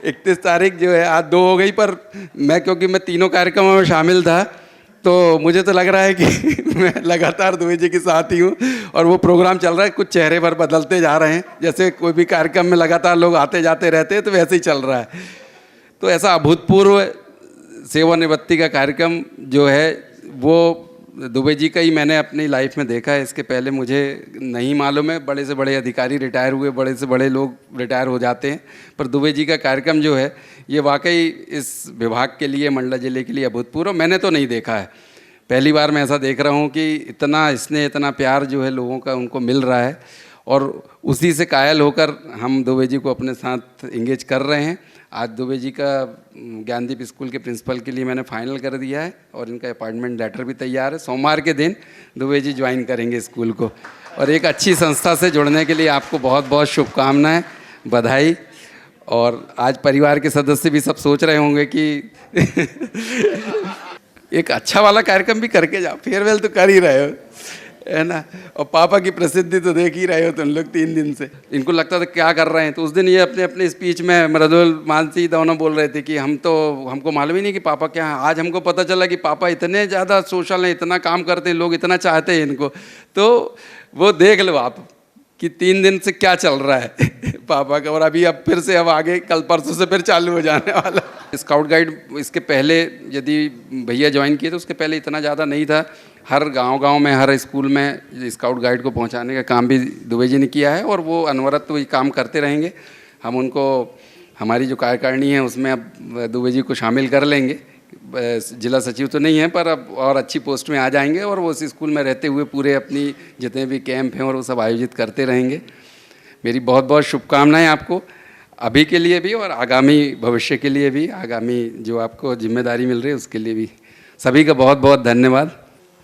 31 तारीख जो है, आज 2 हो गई, पर मैं क्योंकि मैं तीनों कार्यक्रमों में शामिल था तो मुझे तो लग रहा है कि मैं लगातार दुबे जी के साथ ही हूँ, और वो प्रोग्राम चल रहा है, कुछ चेहरे पर बदलते जा रहे हैं, जैसे कोई भी कार्यक्रम में लगातार लोग आते जाते रहते हैं तो वैसे ही चल रहा है। तो ऐसा अभूतपूर्व सेवानिवृत्ति का कार्यक्रम जो है वो दुबे जी का ही मैंने अपनी लाइफ में देखा है। इसके पहले मुझे नहीं मालूम है, बड़े से बड़े अधिकारी रिटायर हुए, बड़े से बड़े लोग रिटायर हो जाते हैं, पर दुबे जी का कार्यक्रम जो है ये वाकई इस विभाग के लिए, मंडला जिले के लिए अभूतपूर्व मैंने तो नहीं देखा है। पहली बार मैं ऐसा देख रहा हूँ कि इतना स्नेह, इतना प्यार जो है लोगों का उनको मिल रहा है, और उसी से कायल होकर हम दुबे जी को अपने साथ इंगेज कर रहे हैं। आज दुबे जी का ज्ञानदीप स्कूल के प्रिंसिपल के लिए मैंने फाइनल कर दिया है, और इनका अपॉइंटमेंट लेटर भी तैयार है। सोमवार के दिन दुबे जी ज्वाइन करेंगे स्कूल को, और एक अच्छी संस्था से जुड़ने के लिए आपको बहुत बहुत शुभकामनाएं, बधाई। और आज परिवार के सदस्य भी सब सोच रहे होंगे कि एक अच्छा वाला कार्यक्रम भी करके जाओ, फेयरवेल तो कर ही रहे हो, है ना, और पापा की प्रसिद्धि तो देख ही रहे हो तुम लोग 3 दिन से। इनको लगता था क्या कर रहे हैं, तो उस दिन ये अपने अपने स्पीच में मृदुल, मानसी दोनों बोल रहे थे कि हमको मालूम ही नहीं कि पापा क्या हैं। आज हमको पता चला कि पापा इतने ज़्यादा सोशल हैं, इतना काम करते हैं, लोग इतना चाहते हैं इनको। तो वो देख लो आप कि 3 दिन से क्या चल रहा है पापा का, और अभी अब फिर से अब आगे कल परसों से फिर चालू हो जाने वाला। स्काउट गाइड इसके पहले यदि भैया ज्वाइन किए तो उसके पहले इतना ज़्यादा नहीं था। हर गांव में, हर स्कूल में स्काउट गाइड को पहुंचाने का काम भी दुबे जी ने किया है, और वो अनवरत वही काम करते रहेंगे। हम उनको, हमारी जो कार्यकारिणी है उसमें अब दुबे जी को शामिल कर लेंगे। जिला सचिव तो नहीं है, पर अब और अच्छी पोस्ट में आ जाएंगे, और वो उस स्कूल में रहते हुए पूरे अपनी जितने भी कैंप हैं और वो सब आयोजित करते रहेंगे। मेरी बहुत बहुत शुभकामनाएं आपको, अभी के लिए भी और आगामी भविष्य के लिए भी, आगामी जो आपको जिम्मेदारी मिल रही है उसके लिए भी। सभी का बहुत बहुत धन्यवाद।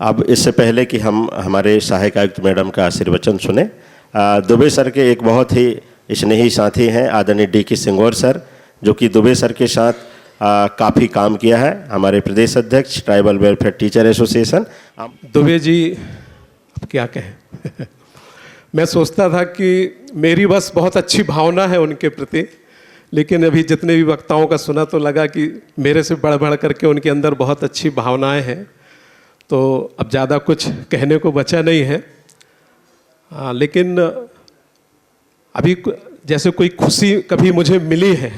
अब इससे पहले कि हम हमारे सहायक आयुक्त मैडम का आशीर्वचन सुने, दुबे सर के एक बहुत ही स्नेही साथी हैं आदरणीय डी.के. सिंगौर सर, जो कि दुबे सर के साथ काफ़ी काम किया है, हमारे प्रदेश अध्यक्ष tribal welfare teacher association. Dubey ji अब क्या कहें मैं सोचता था कि मेरी बस बहुत अच्छी भावना है उनके प्रति, लेकिन अभी जितने भी वक्ताओं का सुना तो लगा कि मेरे से बढ़ बढ़ करके उनके अंदर बहुत अच्छी भावनाएं हैं। तो अब ज़्यादा कुछ कहने को बचा नहीं है, लेकिन अभी जैसे कोई खुशी कभी मुझे मिली है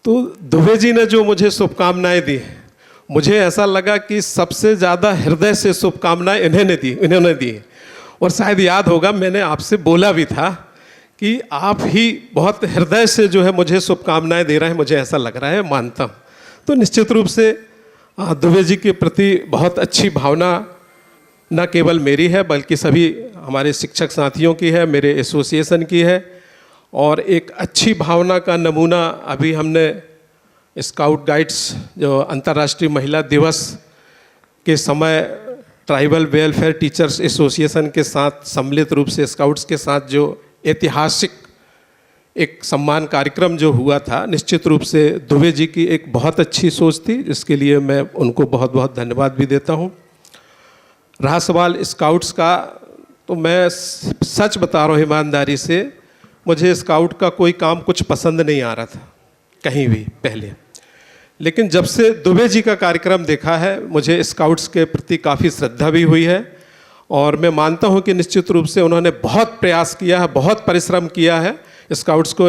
तो दुबे जी ने जो मुझे शुभकामनाएं दी, मुझे ऐसा लगा कि सबसे ज़्यादा हृदय से शुभकामनाएं इन्होंने दी। और शायद याद होगा मैंने आपसे बोला भी था कि आप ही बहुत हृदय से जो है मुझे शुभकामनाएं दे रहे हैं, मुझे ऐसा लग रहा है, मानता हूँ। तो निश्चित रूप से दुबे जी के प्रति बहुत अच्छी भावना न केवल मेरी है बल्कि सभी हमारे शिक्षक साथियों की है, मेरे एसोसिएशन की है। और एक अच्छी भावना का नमूना अभी हमने स्काउट गाइड्स जो अंतर्राष्ट्रीय महिला दिवस के समय ट्राइबल वेलफेयर टीचर्स एसोसिएशन के साथ सम्मिलित रूप से स्काउट्स के साथ जो ऐतिहासिक एक सम्मान कार्यक्रम जो हुआ था, निश्चित रूप से दुबे जी की एक बहुत अच्छी सोच थी, जिसके लिए मैं उनको बहुत बहुत धन्यवाद भी देता हूँ। रहा सवाल स्काउट्स का, तो मैं सच बता रहा हूँ ईमानदारी से, मुझे स्काउट का कोई काम कुछ पसंद नहीं आ रहा था कहीं भी पहले, लेकिन जब से दुबे जी का कार्यक्रम देखा है मुझे स्काउट्स के प्रति काफ़ी श्रद्धा भी हुई है। और मैं मानता हूं कि निश्चित रूप से उन्होंने बहुत प्रयास किया है, बहुत परिश्रम किया है स्काउट्स को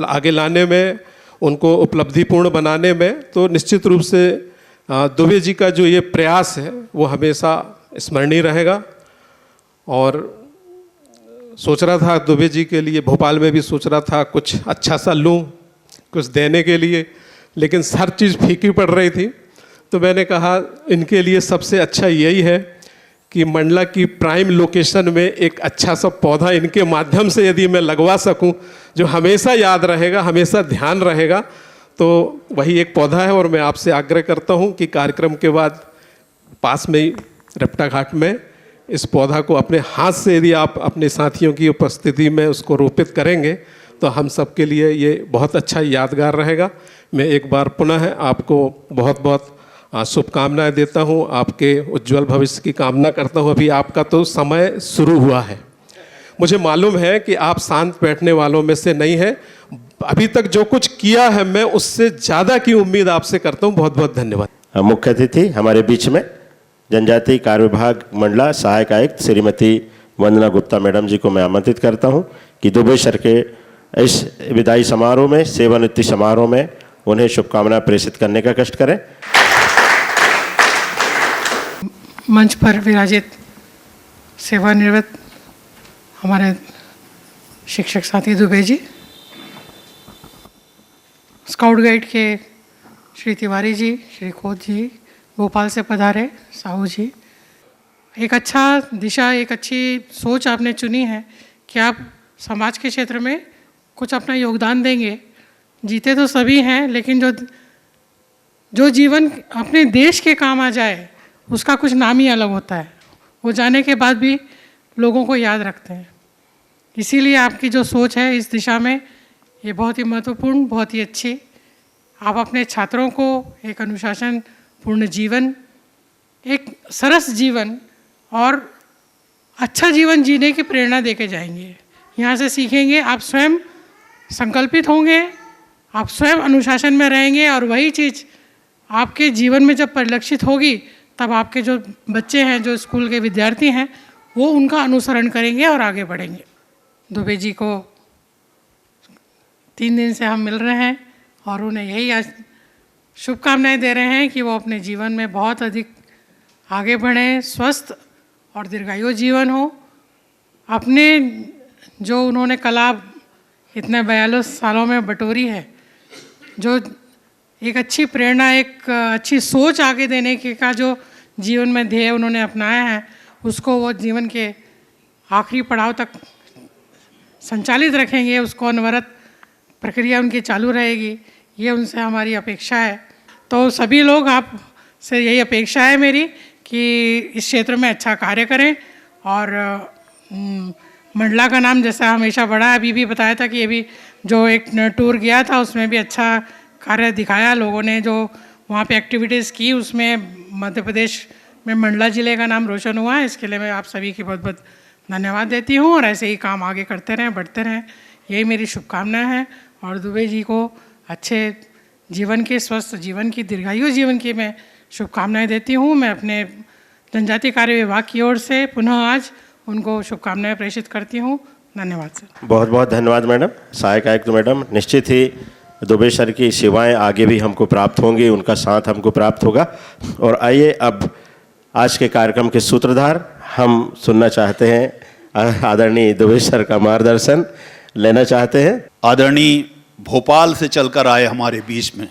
आगे लाने में, उनको उपलब्धिपूर्ण बनाने में। तो निश्चित रूप से दुबे जी का जो ये प्रयास है वो हमेशा स्मरणीय रहेगा। और सोच रहा था दुबे जी के लिए, भोपाल में भी सोच रहा था कुछ अच्छा सा लूँ कुछ देने के लिए, लेकिन हर चीज़ फीकी पड़ रही थी। तो मैंने कहा इनके लिए सबसे अच्छा यही है कि मंडला की प्राइम लोकेशन में एक अच्छा सा पौधा इनके माध्यम से यदि मैं लगवा सकूं, जो हमेशा याद रहेगा, हमेशा ध्यान रहेगा, तो वही एक पौधा है। और मैं आपसे आग्रह करता हूं कि कार्यक्रम के बाद पास में ही रपटा घाट में इस पौधा को अपने हाथ से यदि आप अपने साथियों की उपस्थिति में उसको रोपित करेंगे तो हम सब के लिए ये बहुत अच्छा यादगार रहेगा। मैं एक बार पुनः आपको बहुत बहुत शुभकामनाएं देता हूं, आपके उज्जवल भविष्य की कामना करता हूं। अभी आपका तो समय शुरू हुआ है, मुझे मालूम है कि आप शांत बैठने वालों में से नहीं है। अभी तक जो कुछ किया है मैं उससे ज़्यादा की उम्मीद आपसे करता हूं। बहुत बहुत धन्यवाद। मुख्य अतिथि हमारे बीच में जनजातीय कार्य विभाग मंडला सहायक आयुक्त श्रीमती वंदना गुप्ता मैडम जी को मैं आमंत्रित करता हूं कि दुबे सर के इस विदाई समारोह में, सेवानिवृत्ति समारोह में उन्हें शुभकामनाएं प्रेषित करने का कष्ट करें। मंच पर विराजित सेवानिवृत्त हमारे शिक्षक साथी दुबे जी, स्काउट गाइड के श्री तिवारी जी, श्री खोत जी, भोपाल से पधारे साहू जी, एक अच्छा दिशा, एक अच्छी सोच आपने चुनी है कि आप समाज के क्षेत्र में कुछ अपना योगदान देंगे। जीते तो सभी हैं, लेकिन जो जीवन अपने देश के काम आ जाए उसका कुछ नाम ही अलग होता है, वो जाने के बाद भी लोगों को याद रखते हैं। इसीलिए आपकी जो सोच है इस दिशा में ये बहुत ही महत्वपूर्ण, बहुत ही अच्छी। आप अपने छात्रों को एक अनुशासन पूर्ण जीवन, एक सरस जीवन और अच्छा जीवन जीने की प्रेरणा देके जाएंगे। यहाँ से सीखेंगे, आप स्वयं संकल्पित होंगे, आप स्वयं अनुशासन में रहेंगे और वही चीज़ आपके जीवन में जब परिलक्षित होगी तब आपके जो बच्चे हैं, जो स्कूल के विद्यार्थी हैं, वो उनका अनुसरण करेंगे और आगे बढ़ेंगे। दुबे जी को 3 दिन से हम मिल रहे हैं और उन्हें यही आज शुभकामनाएं दे रहे हैं कि वो अपने जीवन में बहुत अधिक आगे बढ़ें, स्वस्थ और दीर्घायु जीवन हो। अपने जो उन्होंने कला इतने 42 सालों में बटोरी है, जो एक अच्छी प्रेरणा, एक अच्छी सोच आगे देने के का जो जीवन में ध्येय उन्होंने अपनाया है, उसको वो जीवन के आखिरी पड़ाव तक संचालित रखेंगे, उसको अनवरत प्रक्रिया उनकी चालू रहेगी, ये उनसे हमारी अपेक्षा है। तो सभी लोग आप से यही अपेक्षा है मेरी कि इस क्षेत्र में अच्छा कार्य करें। और मंडला का नाम जैसा हमेशा बढ़ा है, अभी भी बताया था कि अभी जो एक टूर गया था उसमें भी अच्छा कार्य दिखाया लोगों ने, जो वहाँ पे एक्टिविटीज़ की उसमें मध्य प्रदेश में मंडला ज़िले का नाम रोशन हुआ है। इसके लिए मैं आप सभी की बहुत बहुत धन्यवाद देती हूँ और ऐसे ही काम आगे करते रहें, बढ़ते रहें, यही मेरी शुभकामनाएं हैं। और दुबे जी को अच्छे जीवन के, स्वस्थ जीवन की, दीर्घायु जीवन की मैं शुभकामनाएं देती हूँ। मैं अपने जनजातीय कार्य विभाग की ओर से पुनः आज उनको शुभकामनाएं प्रेषित करती हूँ। धन्यवाद सर। बहुत बहुत धन्यवाद मैडम, सहायक आयुक्त मैडम। निश्चित ही दुबे सर की सेवाएं आगे भी हमको प्राप्त होंगी, उनका साथ हमको प्राप्त होगा। और आइए अब आज के कार्यक्रम के सूत्रधार हम सुनना चाहते हैं, आदरणीय दुबे सर का मार्गदर्शन लेना चाहते हैं। आदरणीय भोपाल से चलकर आए हमारे बीच में,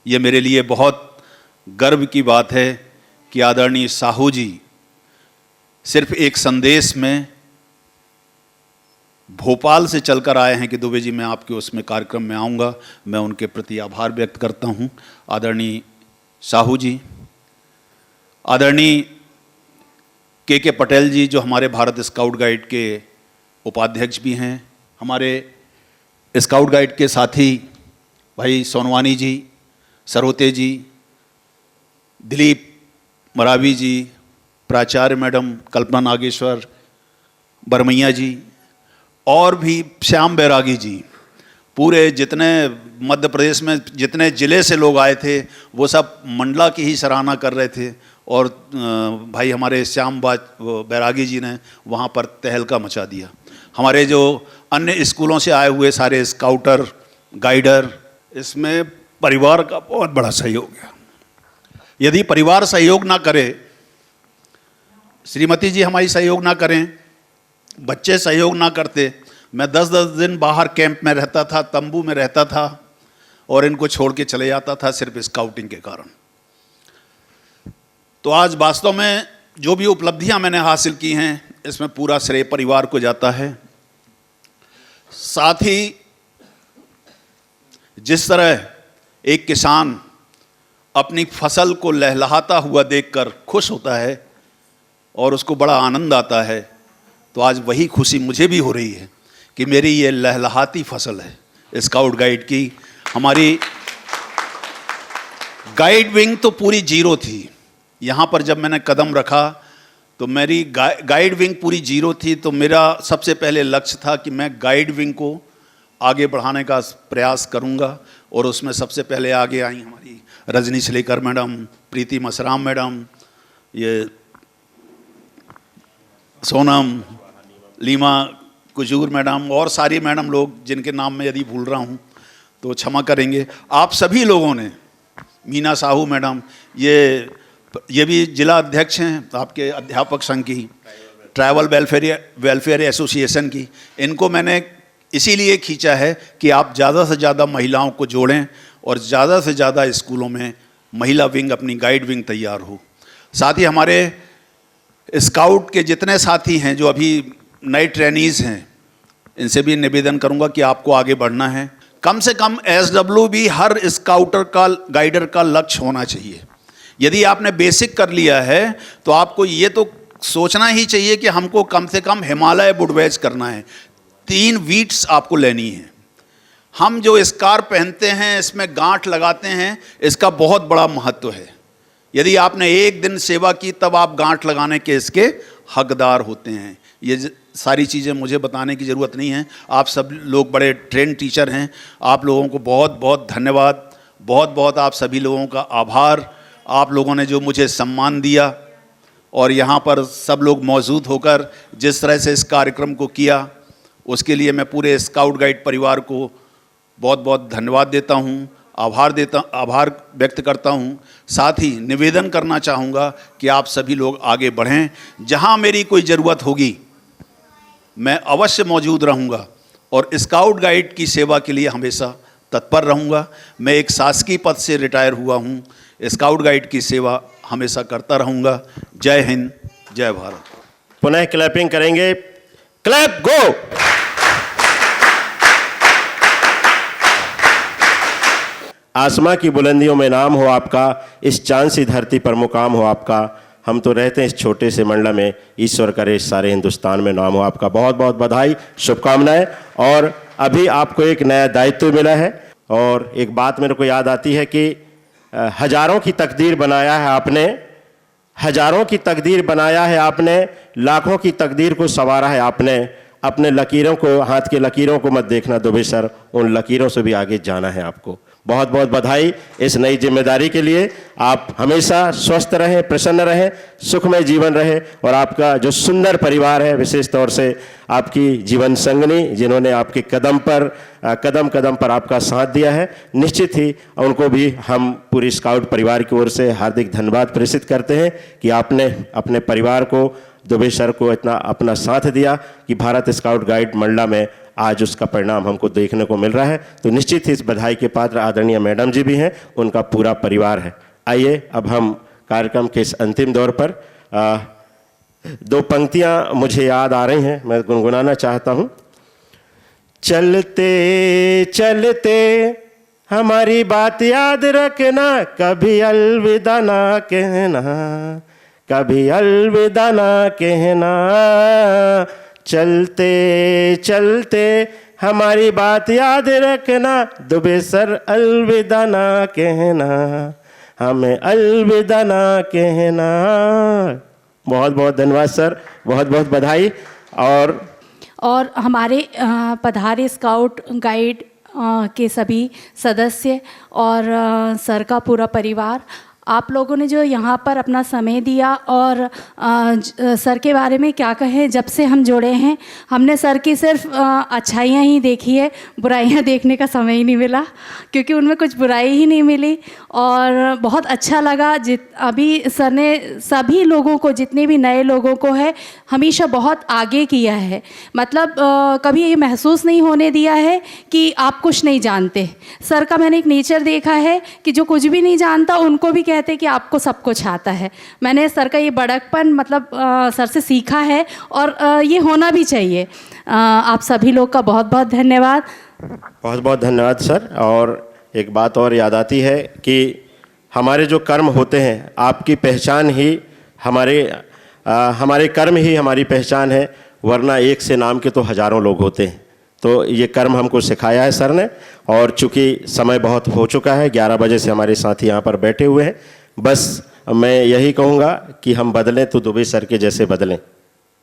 ये मेरे लिए बहुत गर्व की बात है कि आदरणीय साहू जी सिर्फ एक संदेश में भोपाल से चलकर आए हैं कि दुबे जी मैं आपके उसमें कार्यक्रम में आऊँगा। मैं उनके प्रति आभार व्यक्त करता हूँ। आदरणीय साहू जी, आदरणीय के पटेल जी जो हमारे भारत स्काउट गाइड के उपाध्यक्ष भी हैं, हमारे स्काउट गाइड के साथी भाई सोनवानी जी, सरोते जी, दिलीप मरावी जी, प्राचार्य मैडम कल्पना नागेश्वर, बरमैया जी और भी श्याम बैरागी जी, पूरे जितने मध्य प्रदेश में जितने ज़िले से लोग आए थे वो सब मंडला की ही सराहना कर रहे थे। और भाई हमारे श्याम बैरागी जी ने वहाँ पर तहलका मचा दिया। हमारे जो अन्य स्कूलों से आए हुए सारे स्काउटर गाइडर, इसमें परिवार का बहुत बड़ा सहयोग है। यदि परिवार सहयोग ना करे, श्रीमती जी हमारी सहयोग ना करें, बच्चे सहयोग ना करते, मैं 10-10 दिन बाहर कैंप में रहता था, तंबू में रहता था और इनको छोड़ के चले जाता था सिर्फ स्काउटिंग के कारण। तो आज वास्तव में जो भी उपलब्धियां मैंने हासिल की हैं इसमें पूरा श्रेय परिवार को जाता है। साथ ही जिस तरह एक किसान अपनी फसल को लहलहाता हुआ देखकर खुश होता है और उसको बड़ा आनंद आता है, तो आज वही खुशी मुझे भी हो रही है कि मेरी ये लहलहाती फसल है स्काउट गाइड की। हमारी गाइड विंग तो पूरी जीरो थी। यहाँ पर जब मैंने कदम रखा तो मेरी गाइड विंग पूरी जीरो थी। तो मेरा सबसे पहले लक्ष्य था कि मैं गाइड विंग को आगे बढ़ाने का प्रयास करूँगा और उसमें सबसे पहले आगे आई हमारी रजनी छलेकर मैडम, प्रीति मसराम मैडम, ये सोनम, लीमा कुजूर मैडम और सारी मैडम लोग जिनके नाम में यदि भूल रहा हूँ तो क्षमा करेंगे। आप सभी लोगों ने, मीना साहू मैडम, ये भी जिला अध्यक्ष हैं आपके अध्यापक संघ की, ट्राइबल वेलफेयर एसोसिएशन की, इनको मैंने इसीलिए खींचा है कि आप ज़्यादा से ज़्यादा महिलाओं को जोड़ें और ज़्यादा से ज़्यादा स्कूलों में महिला विंग, अपनी गाइड विंग तैयार हो। साथ ही हमारे स्काउट के जितने साथी हैं जो अभी नए ट्रेनीज़ हैं, इनसे भी निवेदन करूंगा कि आपको आगे बढ़ना है। कम से कम SWB हर स्काउटर का, गाइडर का लक्ष्य होना चाहिए। यदि आपने बेसिक कर लिया है तो आपको ये तो सोचना ही चाहिए कि हमको कम से कम हिमालय वुडवेज करना है, 3 वीट्स आपको लेनी है। हम जो स्कार पहनते हैं, इसमें गांठ लगाते हैं, इसका बहुत बड़ा महत्व है। यदि आपने एक दिन सेवा की तब आप गांठ लगाने के इसके हकदार होते हैं। ये सारी चीज़ें मुझे बताने की ज़रूरत नहीं है, आप सब लोग बड़े ट्रेन टीचर हैं। आप लोगों को बहुत बहुत धन्यवाद, बहुत बहुत आप सभी लोगों का आभार। आप लोगों ने जो मुझे सम्मान दिया और यहाँ पर सब लोग मौजूद होकर जिस तरह से इस कार्यक्रम को किया, उसके लिए मैं पूरे स्काउट गाइड परिवार को बहुत बहुत धन्यवाद देता हूँ, आभार व्यक्त करता हूँ। साथ ही निवेदन करना चाहूँगा कि आप सभी लोग आगे बढ़ें। जहाँ मेरी कोई ज़रूरत होगी मैं अवश्य मौजूद रहूँगा और स्काउट गाइड की सेवा के लिए हमेशा तत्पर रहूँगा। मैं एक शासकीय पद से रिटायर हुआ हूँ, स्काउट गाइड की सेवा हमेशा करता रहूँगा। जय हिंद, जय भारत। पुनः क्लैपिंग करेंगे। क्लैप गो। आसमां की बुलंदियों में नाम हो आपका, इस चांद सी धरती पर मुकाम हो आपका। हम तो रहते हैं इस छोटे से मंडला में, ईश्वर करे इस सारे हिंदुस्तान में नाम हो आपका। बहुत बहुत बधाई, शुभकामनाएं। और अभी आपको एक नया दायित्व मिला है और एक बात मेरे को याद आती है कि हजारों की तकदीर बनाया है आपने, हजारों की तकदीर बनाया है आपने, लाखों की तकदीर को संवारा है आपने। अपने लकीरों को, हाथ के लकीरों को मत देखना दुबे सर, उन लकीरों से भी आगे जाना है आपको। बहुत बहुत बधाई इस नई जिम्मेदारी के लिए। आप हमेशा स्वस्थ रहें, प्रसन्न रहें, सुखमय जीवन रहे और आपका जो सुंदर परिवार है, विशेष तौर से आपकी जीवन संगनी जिन्होंने आपके कदम कदम पर आपका साथ दिया है, निश्चित ही उनको भी हम पूरी स्काउट परिवार की ओर से हार्दिक धन्यवाद प्रेषित करते हैं कि आपने अपने परिवार को, दुबे सर को इतना अपना साथ दिया कि भारत स्काउट गाइड मंडला में आज उसका परिणाम हमको देखने को मिल रहा है। तो निश्चित ही इस बधाई के पात्र आदरणीय मैडम जी भी हैं, उनका पूरा परिवार है। आइए अब हम कार्यक्रम के इस अंतिम दौर पर 2 पंक्तियां मुझे याद आ रही हैं, मैं गुनगुनाना चाहता हूं। चलते चलते हमारी बात याद रखना, कभी अलविदा ना कहना, कभी अलविदा ना कहना। चलते चलते हमारी बात याद रखना, दुबे सर अलविदा ना कहना, हमें अलविदा ना कहना। बहुत बहुत धन्यवाद सर, बहुत बहुत बधाई। और हमारे पधारे स्काउट गाइड के सभी सदस्य और सर का पूरा परिवार, आप लोगों ने जो यहाँ पर अपना समय दिया और सर के बारे में क्या कहें, जब से हम जुड़े हैं हमने सर की सिर्फ अच्छाइयाँ ही देखी है, बुराइयाँ देखने का समय ही नहीं मिला, क्योंकि उनमें कुछ बुराई ही नहीं मिली। और बहुत अच्छा लगा अभी सर ने सभी लोगों को, जितने भी नए लोगों को है, हमेशा बहुत आगे किया है। मतलब कभी ये महसूस नहीं होने दिया है कि आप कुछ नहीं जानते। सर का मैंने एक नेचर देखा है कि जो कुछ भी नहीं जानता उनको भी कहते कि आपको सब कुछ आता है। मैंने सर का ये बड़कपन मतलब सर से सीखा है और ये होना भी चाहिए। आप सभी लोग का बहुत बहुत धन्यवाद। बहुत बहुत धन्यवाद सर। और एक बात और याद आती है कि हमारे जो कर्म होते हैं, आपकी पहचान ही हमारे कर्म ही हमारी पहचान है, वरना एक से नाम के तो हजारों लोग होते हैं। तो ये कर्म हमको सिखाया है सर ने। और चूँकि समय बहुत हो चुका है, 11 बजे से हमारे साथी यहाँ पर बैठे हुए हैं, बस मैं यही कहूँगा कि हम बदलें तो दुबे सर के जैसे बदलें।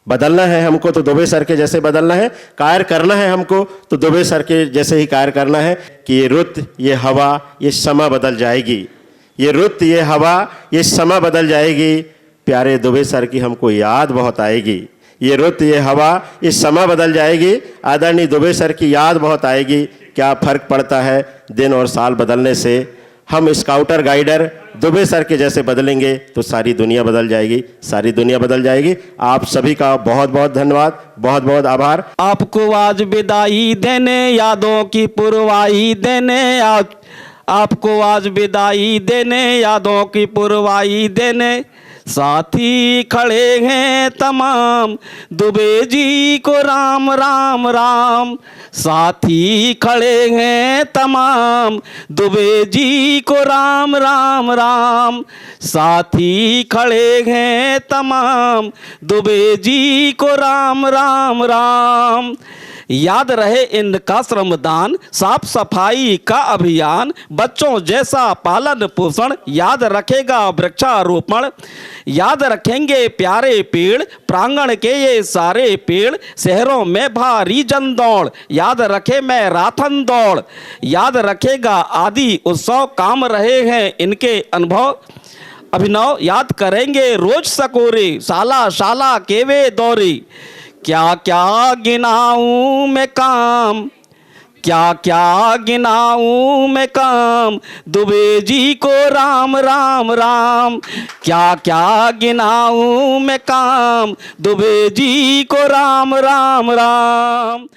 बदलना है हमको तो दुबे सर के जैसे बदलना है, कार्य करना है हमको तो दुबे सर के जैसे ही कार्य करना है कि ये रुत, ये हवा, ये समा बदल जाएगी। ये रुत, ये हवा, ये समा बदल जाएगी। प्यारे दुबे सर की हमको याद बहुत आएगी। ये रुत, ये हवा, ये समा बदल जाएगी। आदरणीय दुबे सर की याद बहुत आएगी। क्या फ़र्क पड़ता है दिन और साल बदलने से। हम स्काउटर गाइडर दुबे सर के जैसे बदलेंगे तो सारी दुनिया बदल जाएगी, सारी दुनिया बदल जाएगी। आप सभी का बहुत बहुत धन्यवाद, बहुत बहुत आभार। आपको आज विदाई देने, यादों की पुरवाई देने, आपको आज विदाई देने, यादों की पुरवाई देने, साथी खड़े हैं तमाम, दुबे जी को राम राम राम। साथी खड़े हैं तमाम, दुबे जी को राम राम राम। साथी खड़े हैं तमाम, दुबे जी को राम राम राम। याद रहे इनका श्रमदान, साफ सफाई का अभियान, बच्चों जैसा पालन पोषण, याद रखेगा वृक्षारोपण। याद रखेंगे प्यारे पेड़, प्रांगण के ये सारे पेड़, शहरों में भारी जनदौड़, याद रखे मैराथन दौड़। याद रखेगा आदि उत्सव, काम रहे हैं इनके अभिनव। याद करेंगे रोज सकोरे, शाला शाला के वे दौरे। क्या क्या गिनाऊं मैं काम, क्या क्या गिनाऊं मैं काम, दुबे जी को राम राम राम। क्या क्या गिनाऊं मैं काम, दुबे जी को राम राम राम।